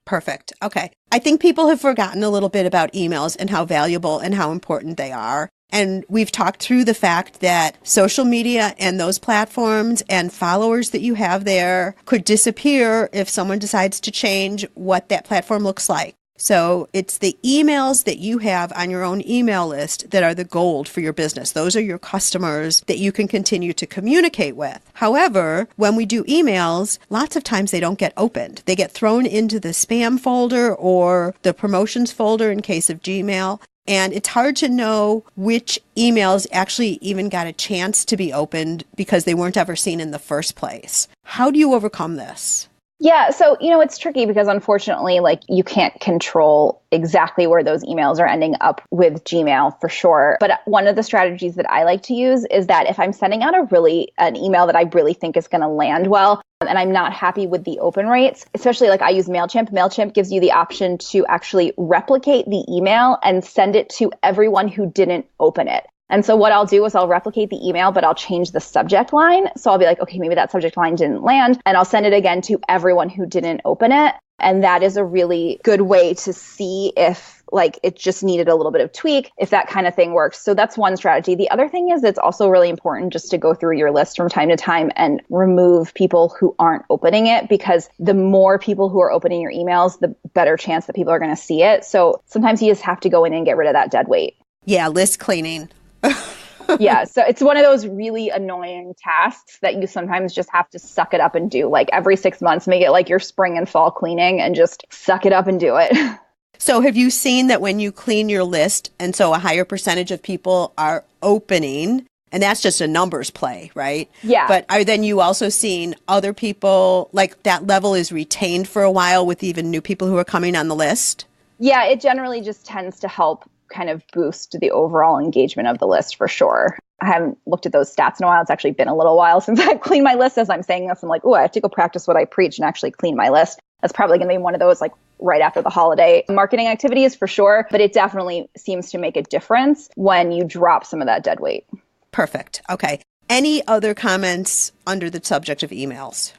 Perfect. Okay. I think people have forgotten a little bit about emails and how valuable and how important they are. And we've talked through the fact that social media and those platforms and followers that you have there could disappear if someone decides to change what that platform looks like. So it's the emails that you have on your own email list that are the gold for your business. Those are your customers that you can continue to communicate with. However, when we do emails, lots of times they don't get opened. They get thrown into the spam folder or the promotions folder in case of Gmail. And it's hard to know which emails actually even got a chance to be opened because they weren't ever seen in the first place. How do you overcome this? Yeah, so, it's tricky because unfortunately, you can't control exactly where those emails are ending up with Gmail for sure. But one of the strategies that I like to use is that if I'm sending out an email that I really think is going to land well, and I'm not happy with the open rates, especially I use MailChimp. MailChimp gives you the option to actually replicate the email and send it to everyone who didn't open it. And so what I'll do is I'll replicate the email, but I'll change the subject line. So I'll be like, okay, maybe that subject line didn't land. And I'll send it again to everyone who didn't open it. And that is a really good way to see if it just needed a little bit of tweak, if that kind of thing works. So that's one strategy. The other thing is it's also really important just to go through your list from time to time and remove people who aren't opening it, because the more people who are opening your emails, the better chance that people are going to see it. So sometimes you just have to go in and get rid of that dead weight. Yeah, list cleaning. Yeah, so it's one of those really annoying tasks that you sometimes just have to suck it up and do. Every 6 months, make it your spring and fall cleaning and just suck it up and do it. So have you seen that when you clean your list, and so a higher percentage of people are opening, and that's just a numbers play, right? Yeah. But are then you also seeing other people, that level is retained for a while with even new people who are coming on the list? Yeah, it generally just tends to help kind of boost the overall engagement of the list for sure. I haven't looked at those stats in a while. It's actually been a little while since I've cleaned my list. As I'm saying this, I'm like, I have to go practice what I preach and actually clean my list. That's probably going to be one of those right after the holiday marketing activities for sure. But it definitely seems to make a difference when you drop some of that dead weight. Perfect. Okay. Any other comments under the subject of emails?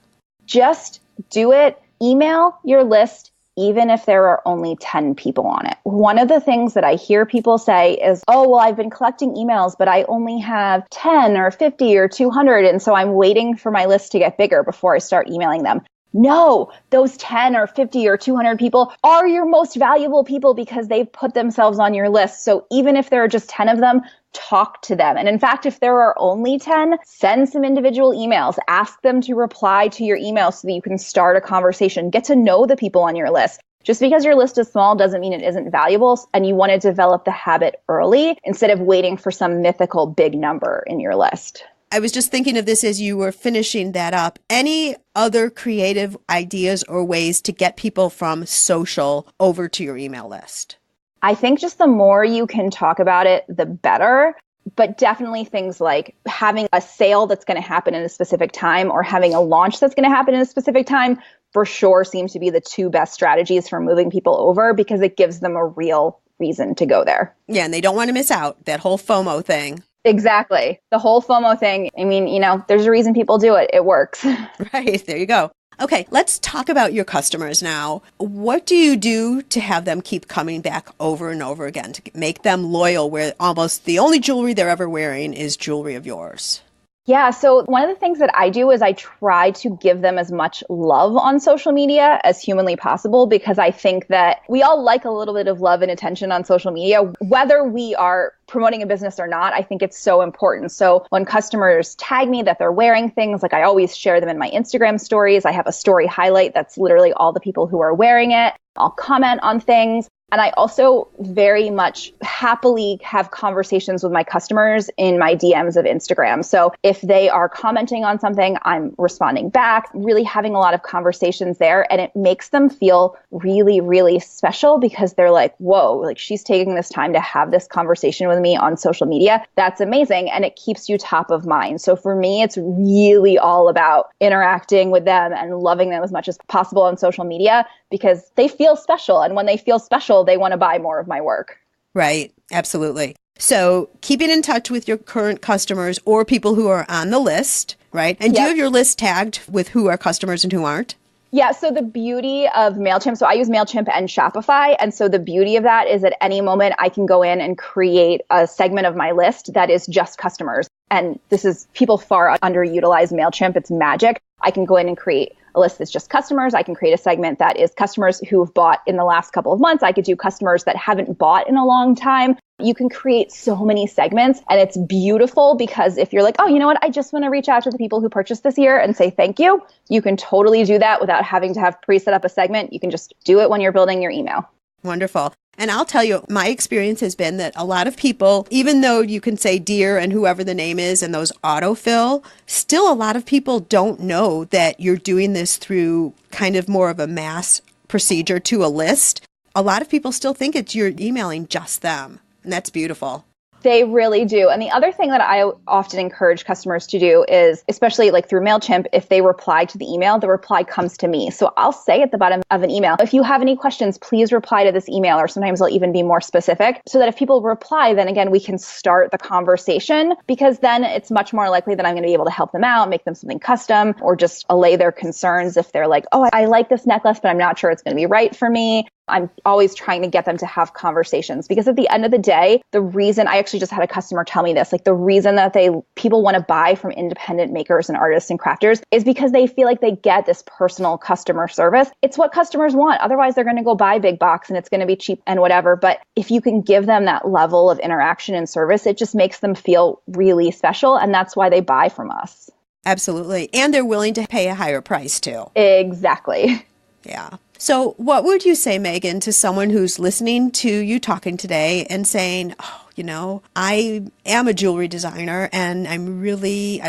Just do it. Email your list even if there are only 10 people on it. One of the things that I hear people say is, I've been collecting emails, but I only have 10 or 50 or 200. And so I'm waiting for my list to get bigger before I start emailing them. No, those 10 or 50 or 200 people are your most valuable people because they've put themselves on your list. So even if there are just 10 of them, talk to them. And in fact, if there are only 10, send some individual emails. Ask them to reply to your email so that you can start a conversation. Get to know the people on your list. Just because your list is small doesn't mean it isn't valuable, and you want to develop the habit early instead of waiting for some mythical big number in your list. I was just thinking of this as you were finishing that up. Any other creative ideas or ways to get people from social over to your email list? I think just the more you can talk about it, the better. But definitely things like having a sale that's going to happen in a specific time or having a launch that's going to happen in a specific time for sure seems to be the two best strategies for moving people over because it gives them a real reason to go there. Yeah, and they don't want to miss out. That whole FOMO thing. Exactly. The whole FOMO thing. I mean, there's a reason people do it. It works. Right. There you go. Okay, let's talk about your customers now. What do you do to have them keep coming back over and over again, to make them loyal where almost the only jewelry they're ever wearing is jewelry of yours? Yeah, so one of the things that I do is I try to give them as much love on social media as humanly possible, because I think that we all like a little bit of love and attention on social media, whether we are promoting a business or not. I think it's so important. So when customers tag me that they're wearing things, I always share them in my Instagram stories. I have a story highlight that's literally all the people who are wearing it. I'll comment on things. And I also very much happily have conversations with my customers in my DMs of Instagram. So if they are commenting on something, I'm responding back, really having a lot of conversations there. And it makes them feel really, really special because they're like, whoa, she's taking this time to have this conversation with me on social media. That's amazing. And it keeps you top of mind. So for me, it's really all about interacting with them and loving them as much as possible on social media because they feel special. And when they feel special, they want to buy more of my work. Right. Absolutely. So keeping in touch with your current customers or people who are on the list, right? And do you have your list tagged with who are customers and who aren't? Yeah. So the beauty of MailChimp, so I use MailChimp and Shopify. And so the beauty of that is at any moment I can go in and create a segment of my list that is just customers. And this is people far underutilize MailChimp. It's magic. I can go in and create a list that's just customers. I can create a segment that is customers who have bought in the last couple of months. I could do customers that haven't bought in a long time. You can create so many segments, and it's beautiful because if you're like, oh, you know what, I just want to reach out to the people who purchased this year and say thank you, you can totally do that without having to have pre-set up a segment. You can just do it when you're building your email. Wonderful. And I'll tell you, my experience has been that a lot of people, even though you can say dear and whoever the name is and those autofill, still a lot of people don't know that you're doing this through kind of more of a mass procedure to a list. A lot of people still think you're emailing just them. And that's beautiful. They really do. And the other thing that I often encourage customers to do is, especially like through MailChimp, if they reply to the email, the reply comes to me. So I'll say at the bottom of an email, if you have any questions, please reply to this email, or sometimes I'll even be more specific so that if people reply, then again, we can start the conversation, because then it's much more likely that I'm going to be able to help them out, make them something custom, or just allay their concerns if they're like, oh, I like this necklace, but I'm not sure it's going to be right for me. I'm always trying to get them to have conversations, because at the end of the day, the reason I actually just had a customer tell me this, like the reason that people want to buy from independent makers and artists and crafters is because they feel like they get this personal customer service. It's what customers want. Otherwise, they're going to go buy big box and it's going to be cheap and whatever. But if you can give them that level of interaction and service, it just makes them feel really special. And that's why they buy from us. Absolutely. And they're willing to pay a higher price too. Exactly. Yeah. So what would you say, Megan, to someone who's listening to you talking today and saying, oh, you know, I am a jewelry designer and I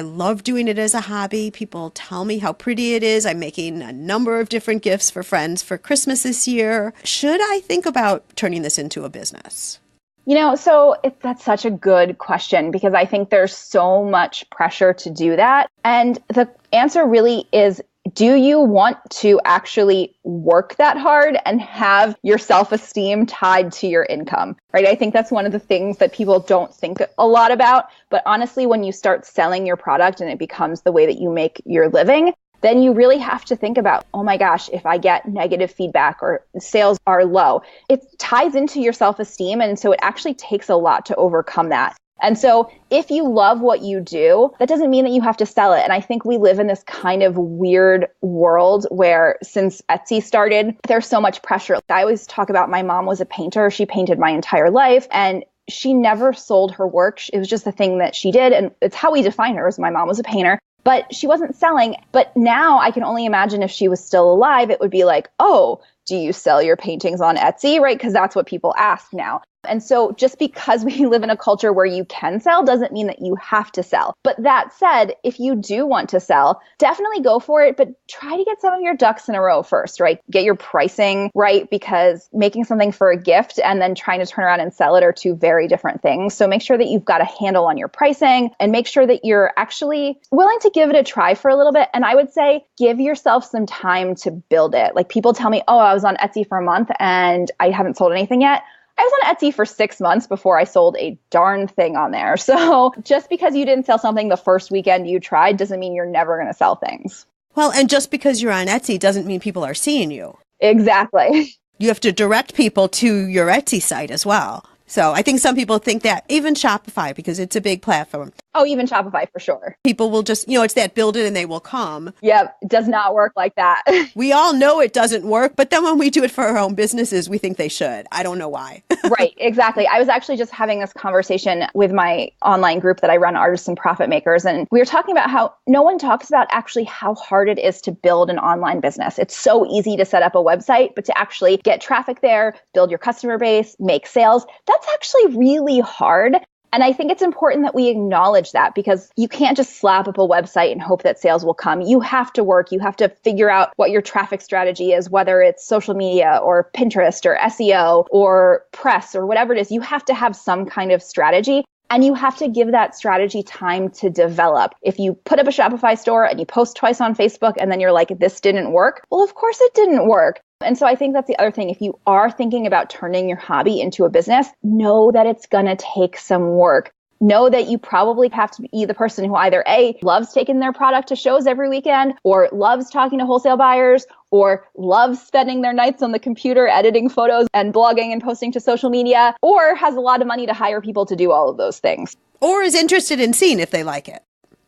love doing it as a hobby. People tell me how pretty it is. I'm making a number of different gifts for friends for Christmas this year. Should I think about turning this into a business? You know, so that's such a good question, because I think there's so much pressure to do that. And the answer really is, do you want to actually work that hard and have your self-esteem tied to your income, right? I think that's one of the things that people don't think a lot about. But honestly, when you start selling your product and it becomes the way that you make your living, then you really have to think about, oh my gosh, if I get negative feedback or sales are low, it ties into your self-esteem. And so it actually takes a lot to overcome that. And so if you love what you do, that doesn't mean that you have to sell it. And I think we live in this kind of weird world where since Etsy started, there's so much pressure. I always talk about my mom was a painter. She painted my entire life and she never sold her work. It was just the thing that she did. And it's how we define her, as my mom was a painter. But she wasn't selling. But now I can only imagine if she was still alive, it would be like, oh, do you sell your paintings on Etsy? Right? Because that's what people ask now. And so just because we live in a culture where you can sell doesn't mean that you have to sell. But that said, if you do want to sell, definitely go for it, but try to get some of your ducks in a row first, right? Get your pricing right, because making something for a gift and then trying to turn around and sell it are two very different things. So make sure that you've got a handle on your pricing and make sure that you're actually willing to give it a try for a little bit. And I would say give yourself some time to build it. Like people tell me, oh, I was on Etsy for a month and I haven't sold anything yet. I was on Etsy for 6 months before I sold a darn thing on there. So just because you didn't sell something the first weekend you tried doesn't mean you're never going to sell things. Well, and just because you're on Etsy doesn't mean people are seeing you. Exactly. You have to direct people to your Etsy site as well. So I think some people think that, even Shopify, because it's a big platform. Oh, even Shopify for sure. People will just, it's that build it and they will come. Yep. It does not work like that. We all know it doesn't work, but then when we do it for our own businesses, we think they should. I don't know why. Right. Exactly. I was actually just having this conversation with my online group that I run, Artists and Profit Makers. And we were talking about how no one talks about actually how hard it is to build an online business. It's so easy to set up a website, but to actually get traffic there, build your customer base, make sales, that's actually really hard. And I think it's important that we acknowledge that, because you can't just slap up a website and hope that sales will come. You have to work. You have to figure out what your traffic strategy is, whether it's social media or Pinterest or SEO or press or whatever it is. You have to have some kind of strategy. And you have to give that strategy time to develop. If you put up a Shopify store and you post twice on Facebook and then you're like, this didn't work. Well, of course it didn't work. And so I think that's the other thing. If you are thinking about turning your hobby into a business, know that it's going to take some work. Know that you probably have to be the person who either A, loves taking their product to shows every weekend, or loves talking to wholesale buyers, or loves spending their nights on the computer editing photos and blogging and posting to social media, or has a lot of money to hire people to do all of those things. Or is interested in seeing if they like it.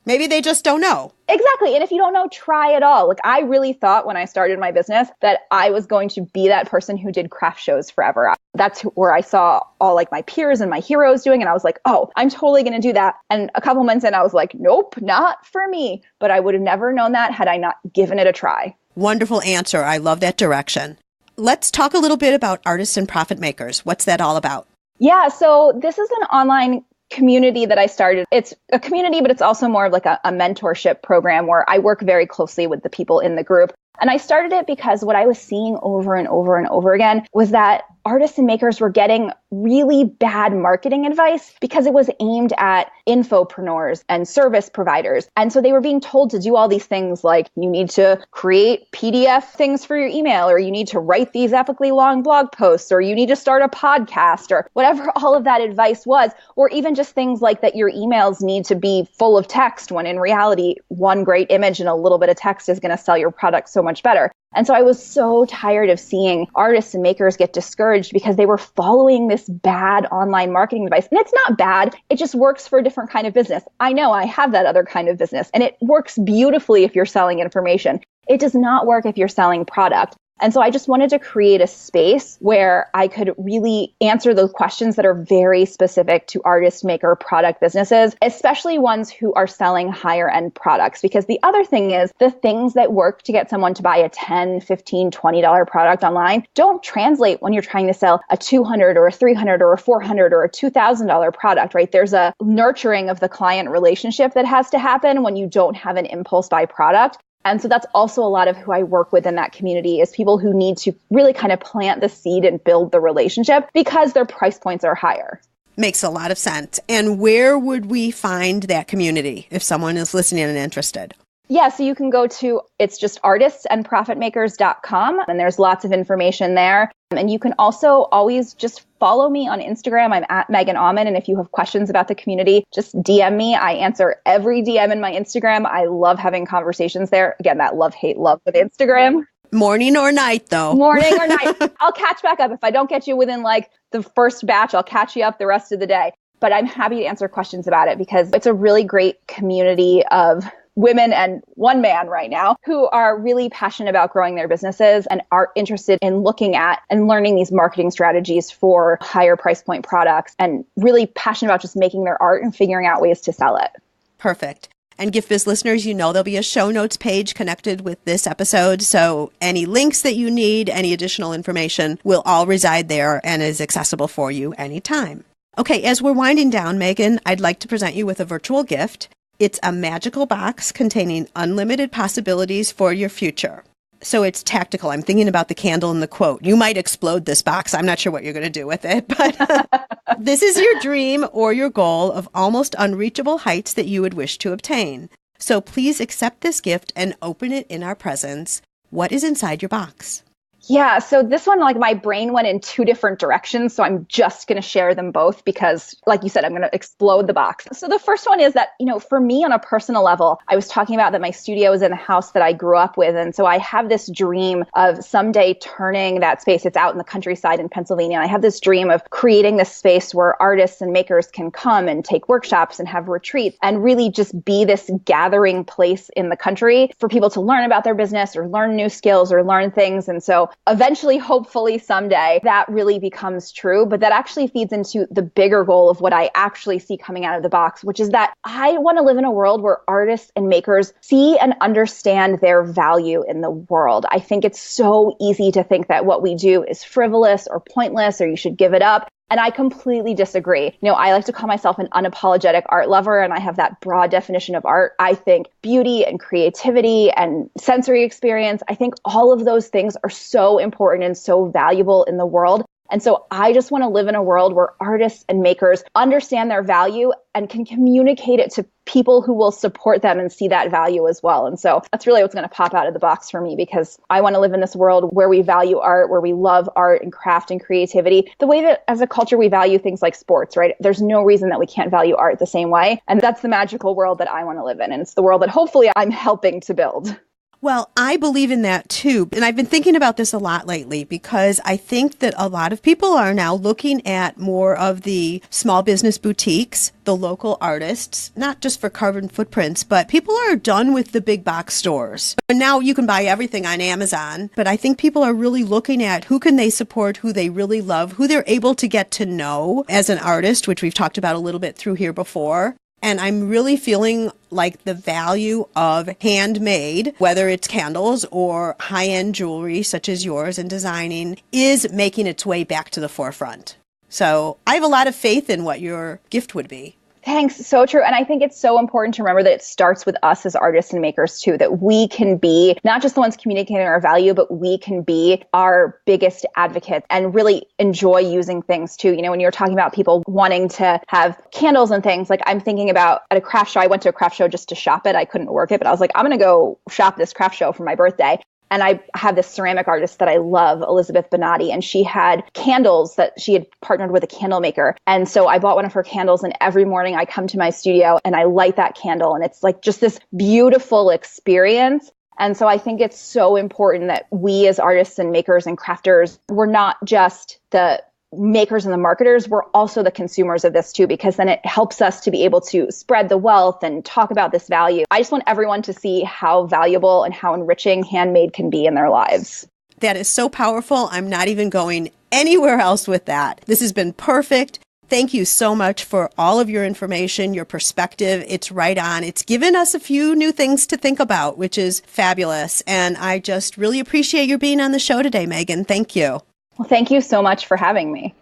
Maybe they just don't know. Exactly. And if you don't know, try it all. Like I really thought when I started my business that I was going to be that person who did craft shows forever. That's where I saw all like my peers and my heroes doing. And I was like, oh, I'm totally going to do that. And a couple months in, I was like, nope, not for me. But I would have never known that had I not given it a try. Wonderful answer. I love that direction. Let's talk a little bit about artists and profit makers. What's that all about? Yeah. So this is an online community that I started. It's a community, but it's also more of like a mentorship program where I work very closely with the people in the group. And I started it because what I was seeing over and over and over again was that artists and makers were getting really bad marketing advice because it was aimed at infopreneurs and service providers. And so they were being told to do all these things like you need to create PDF things for your email, or you need to write these epically long blog posts, or you need to start a podcast, or whatever all of that advice was, or even just things like that your emails need to be full of text when in reality, one great image and a little bit of text is going to sell your product so much better. And so I was so tired of seeing artists and makers get discouraged because they were following this bad online marketing advice. And it's not bad. It just works for a different kind of business. I know I have that other kind of business, and it works beautifully if you're selling information. It does not work if you're selling product. And so I just wanted to create a space where I could really answer those questions that are very specific to artist, maker, product businesses, especially ones who are selling higher end products. Because the other thing is the things that work to get someone to buy a $10, $15, $20 product online don't translate when you're trying to sell a $200 or a $300 or a $400 or a $2,000 product, right? There's a nurturing of the client relationship that has to happen when you don't have an impulse buy product. And so that's also a lot of who I work with in that community is people who need to really kind of plant the seed and build the relationship because their price points are higher. Makes a lot of sense. And where would we find that community if someone is listening and interested? Yeah, so you can go to, it's just artistsandprofitmakers.com, and there's lots of information there. And you can also always just follow me on Instagram. I'm at Megan Auman. And if you have questions about the community, just DM me. I answer every DM in my Instagram. I love having conversations there. Again, that love-hate love with Instagram. Morning or night, though. Morning or night. I'll catch back up. If I don't get you within like the first batch, I'll catch you up the rest of the day. But I'm happy to answer questions about it because it's a really great community of women and one man right now who are really passionate about growing their businesses and are interested in looking at and learning these marketing strategies for higher price point products and really passionate about just making their art and figuring out ways to sell it. Perfect. And Gift Biz listeners, you know there'll be a show notes page connected with this episode. So any links that you need, any additional information will all reside there and is accessible for you anytime. Okay, as we're winding down, Megan, I'd like to present you with a virtual gift. It's a magical box containing unlimited possibilities for your future. So it's tactical. I'm thinking about the candle and the quote. You might explode this box. I'm not sure what you're going to do with it, but this is your dream or your goal of almost unreachable heights that you would wish to obtain. So please accept this gift and open it in our presence. What is inside your box? Yeah, so this one, like my brain went in two different directions. So I'm just going to share them both because, like you said, I'm going to explode the box. So the first one is that, for me on a personal level, I was talking about that my studio is in the house that I grew up with. And so I have this dream of someday turning that space. It's out in the countryside in Pennsylvania. And I have this dream of creating this space where artists and makers can come and take workshops and have retreats and really just be this gathering place in the country for people to learn about their business or learn new skills or learn things. And so eventually, hopefully someday, that really becomes true. But that actually feeds into the bigger goal of what I actually see coming out of the box, which is that I want to live in a world where artists and makers see and understand their value in the world. I think it's so easy to think that what we do is frivolous or pointless or you should give it up. And I completely disagree. I like to call myself an unapologetic art lover, and I have that broad definition of art. I think beauty and creativity and sensory experience, I think all of those things are so important and so valuable in the world. And so I just want to live in a world where artists and makers understand their value and can communicate it to people who will support them and see that value as well. And so that's really what's going to pop out of the box for me, because I want to live in this world where we value art, where we love art and craft and creativity, the way that as a culture we value things like sports, right? There's no reason that we can't value art the same way. And that's the magical world that I want to live in. And it's the world that hopefully I'm helping to build. Well, I believe in that too. And I've been thinking about this a lot lately because I think that a lot of people are now looking at more of the small business boutiques, the local artists, not just for carbon footprints, but people are done with the big box stores. And now you can buy everything on Amazon, but I think people are really looking at who can they support, who they really love, who they're able to get to know as an artist, which we've talked about a little bit through here before. And I'm really feeling like the value of handmade, whether it's candles or high-end jewelry such as yours and designing, is making its way back to the forefront. So I have a lot of faith in what your gift would be. Thanks. So true. And I think it's so important to remember that it starts with us as artists and makers too, that we can be not just the ones communicating our value, but we can be our biggest advocates and really enjoy using things too. You know, when you're talking about people wanting to have candles and things, like I'm thinking about at a craft show, I went to a craft show just to shop it. I couldn't work it, but I was like, I'm going to go shop this craft show for my birthday. And I have this ceramic artist that I love, Elizabeth Bonatti, and she had candles that she had partnered with a candle maker. And so I bought one of her candles, and every morning I come to my studio and I light that candle, and it's like just this beautiful experience. And so I think it's so important that we as artists and makers and crafters, we're not just the makers and the marketers, we're also the consumers of this too, because then it helps us to be able to spread the wealth and talk about this value. I just want everyone to see how valuable and how enriching handmade can be in their lives. That is so powerful. I'm not even going anywhere else with that. This has been perfect. Thank you so much for all of your information, your perspective. It's right on. It's given us a few new things to think about, which is fabulous. And I just really appreciate your being on the show today, Megan. Thank you. Well, thank you so much for having me.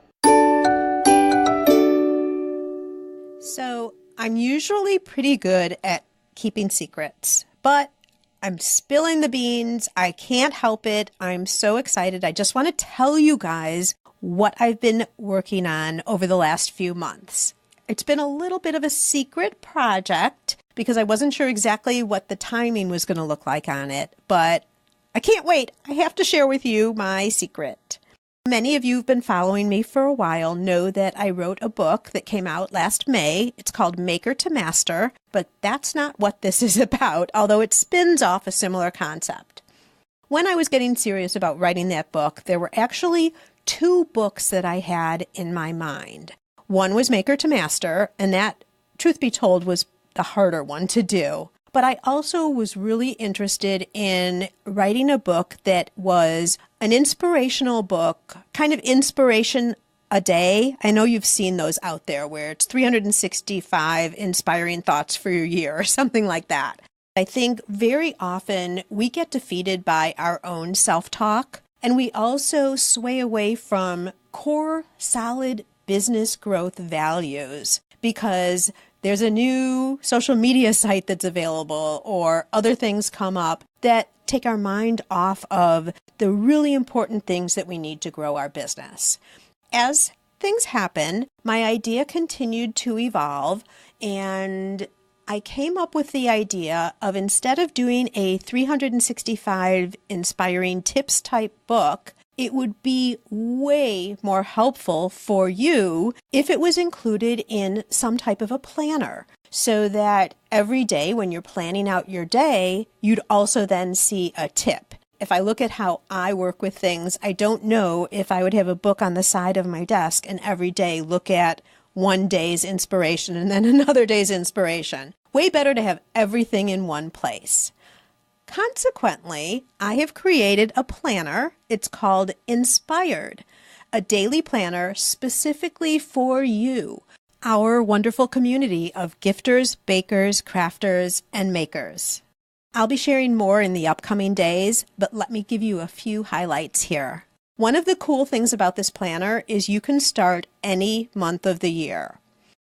So I'm usually pretty good at keeping secrets, but I'm spilling the beans. I can't help it. I'm so excited. I just want to tell you guys what I've been working on over the last few months. It's been a little bit of a secret project because I wasn't sure exactly what the timing was going to look like on it, but I can't wait. I have to share with you my secret. Many of you who've been following me for a while know that I wrote a book that came out last May. It's called Maker to Master, but that's not what this is about, although it spins off a similar concept. When I was getting serious about writing that book, there were actually two books that I had in my mind. One was Maker to Master, and that, truth be told, was the harder one to do. But I also was really interested in writing a book that was an inspirational book, kind of inspiration a day. I know you've seen those out there where it's 365 inspiring thoughts for your year or something like that. I think very often we get defeated by our own self-talk, and we also sway away from core, solid business growth values because there's a new social media site that's available or other things come up that take our mind off of the really important things that we need to grow our business. As things happen, my idea continued to evolve, and I came up with the idea of, instead of doing a 365 inspiring tips type book, it would be way more helpful for you if it was included in some type of a planner, so that every day when you're planning out your day, you'd also then see a tip. If I look at how I work with things, I don't know if I would have a book on the side of my desk and every day look at one day's inspiration and then another day's inspiration. Way better to have everything in one place. Consequently, I have created a planner. It's called Inspired, a daily planner specifically for you, our wonderful community of gifters, bakers, crafters, and makers. I'll be sharing more in the upcoming days, but let me give you a few highlights here. One of the cool things about this planner is you can start any month of the year.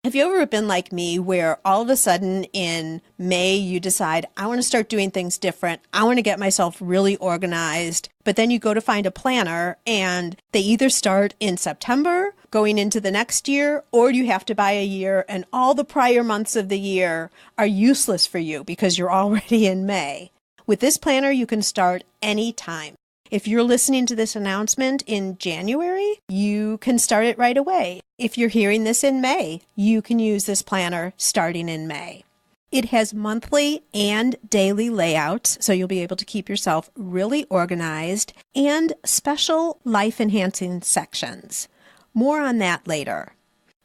Have you ever been like me where all of a sudden in May you decide, I want to start doing things different, I want to get myself really organized, but then you go to find a planner and they either start in September going into the next year, or you have to buy a year and all the prior months of the year are useless for you because you're already in May. With this planner, you can start anytime. If you're listening to this announcement in January, you can start it right away. If you're hearing this in May, you can use this planner starting in May. It has monthly and daily layouts, so you'll be able to keep yourself really organized, and special life-enhancing sections. More on that later.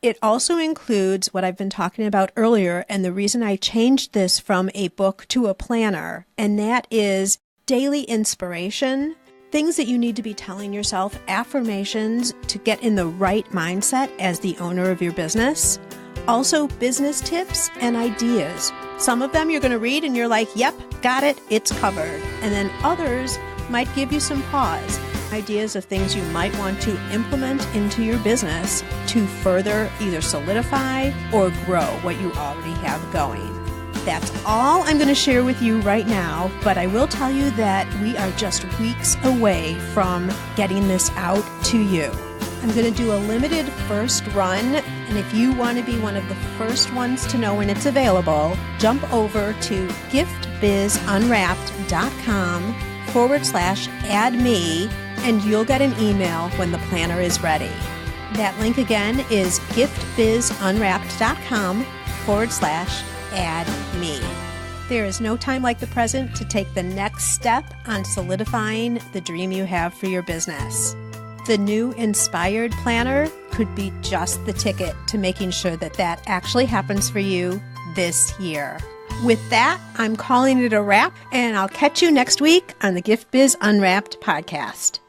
It also includes what I've been talking about earlier, and the reason I changed this from a book to a planner, and that is daily inspiration, things that you need to be telling yourself, affirmations to get in the right mindset as the owner of your business. Also, business tips and ideas. Some of them you're going to read and you're like, yep, got it, it's covered. And then others might give you some pause. Ideas of things you might want to implement into your business to further either solidify or grow what you already have going. That's all I'm going to share with you right now, but I will tell you that we are just weeks away from getting this out to you. I'm going to do a limited first run, and if you want to be one of the first ones to know when it's available, jump over to giftbizunwrapped.com/add-me, and you'll get an email when the planner is ready. That link again is giftbizunwrapped.com/add-me. There is no time like the present to take the next step on solidifying the dream you have for your business. The new Inspired Planner could be just the ticket to making sure that that actually happens for you this year. With that, I'm calling it a wrap, and I'll catch you next week on the Gift Biz Unwrapped podcast.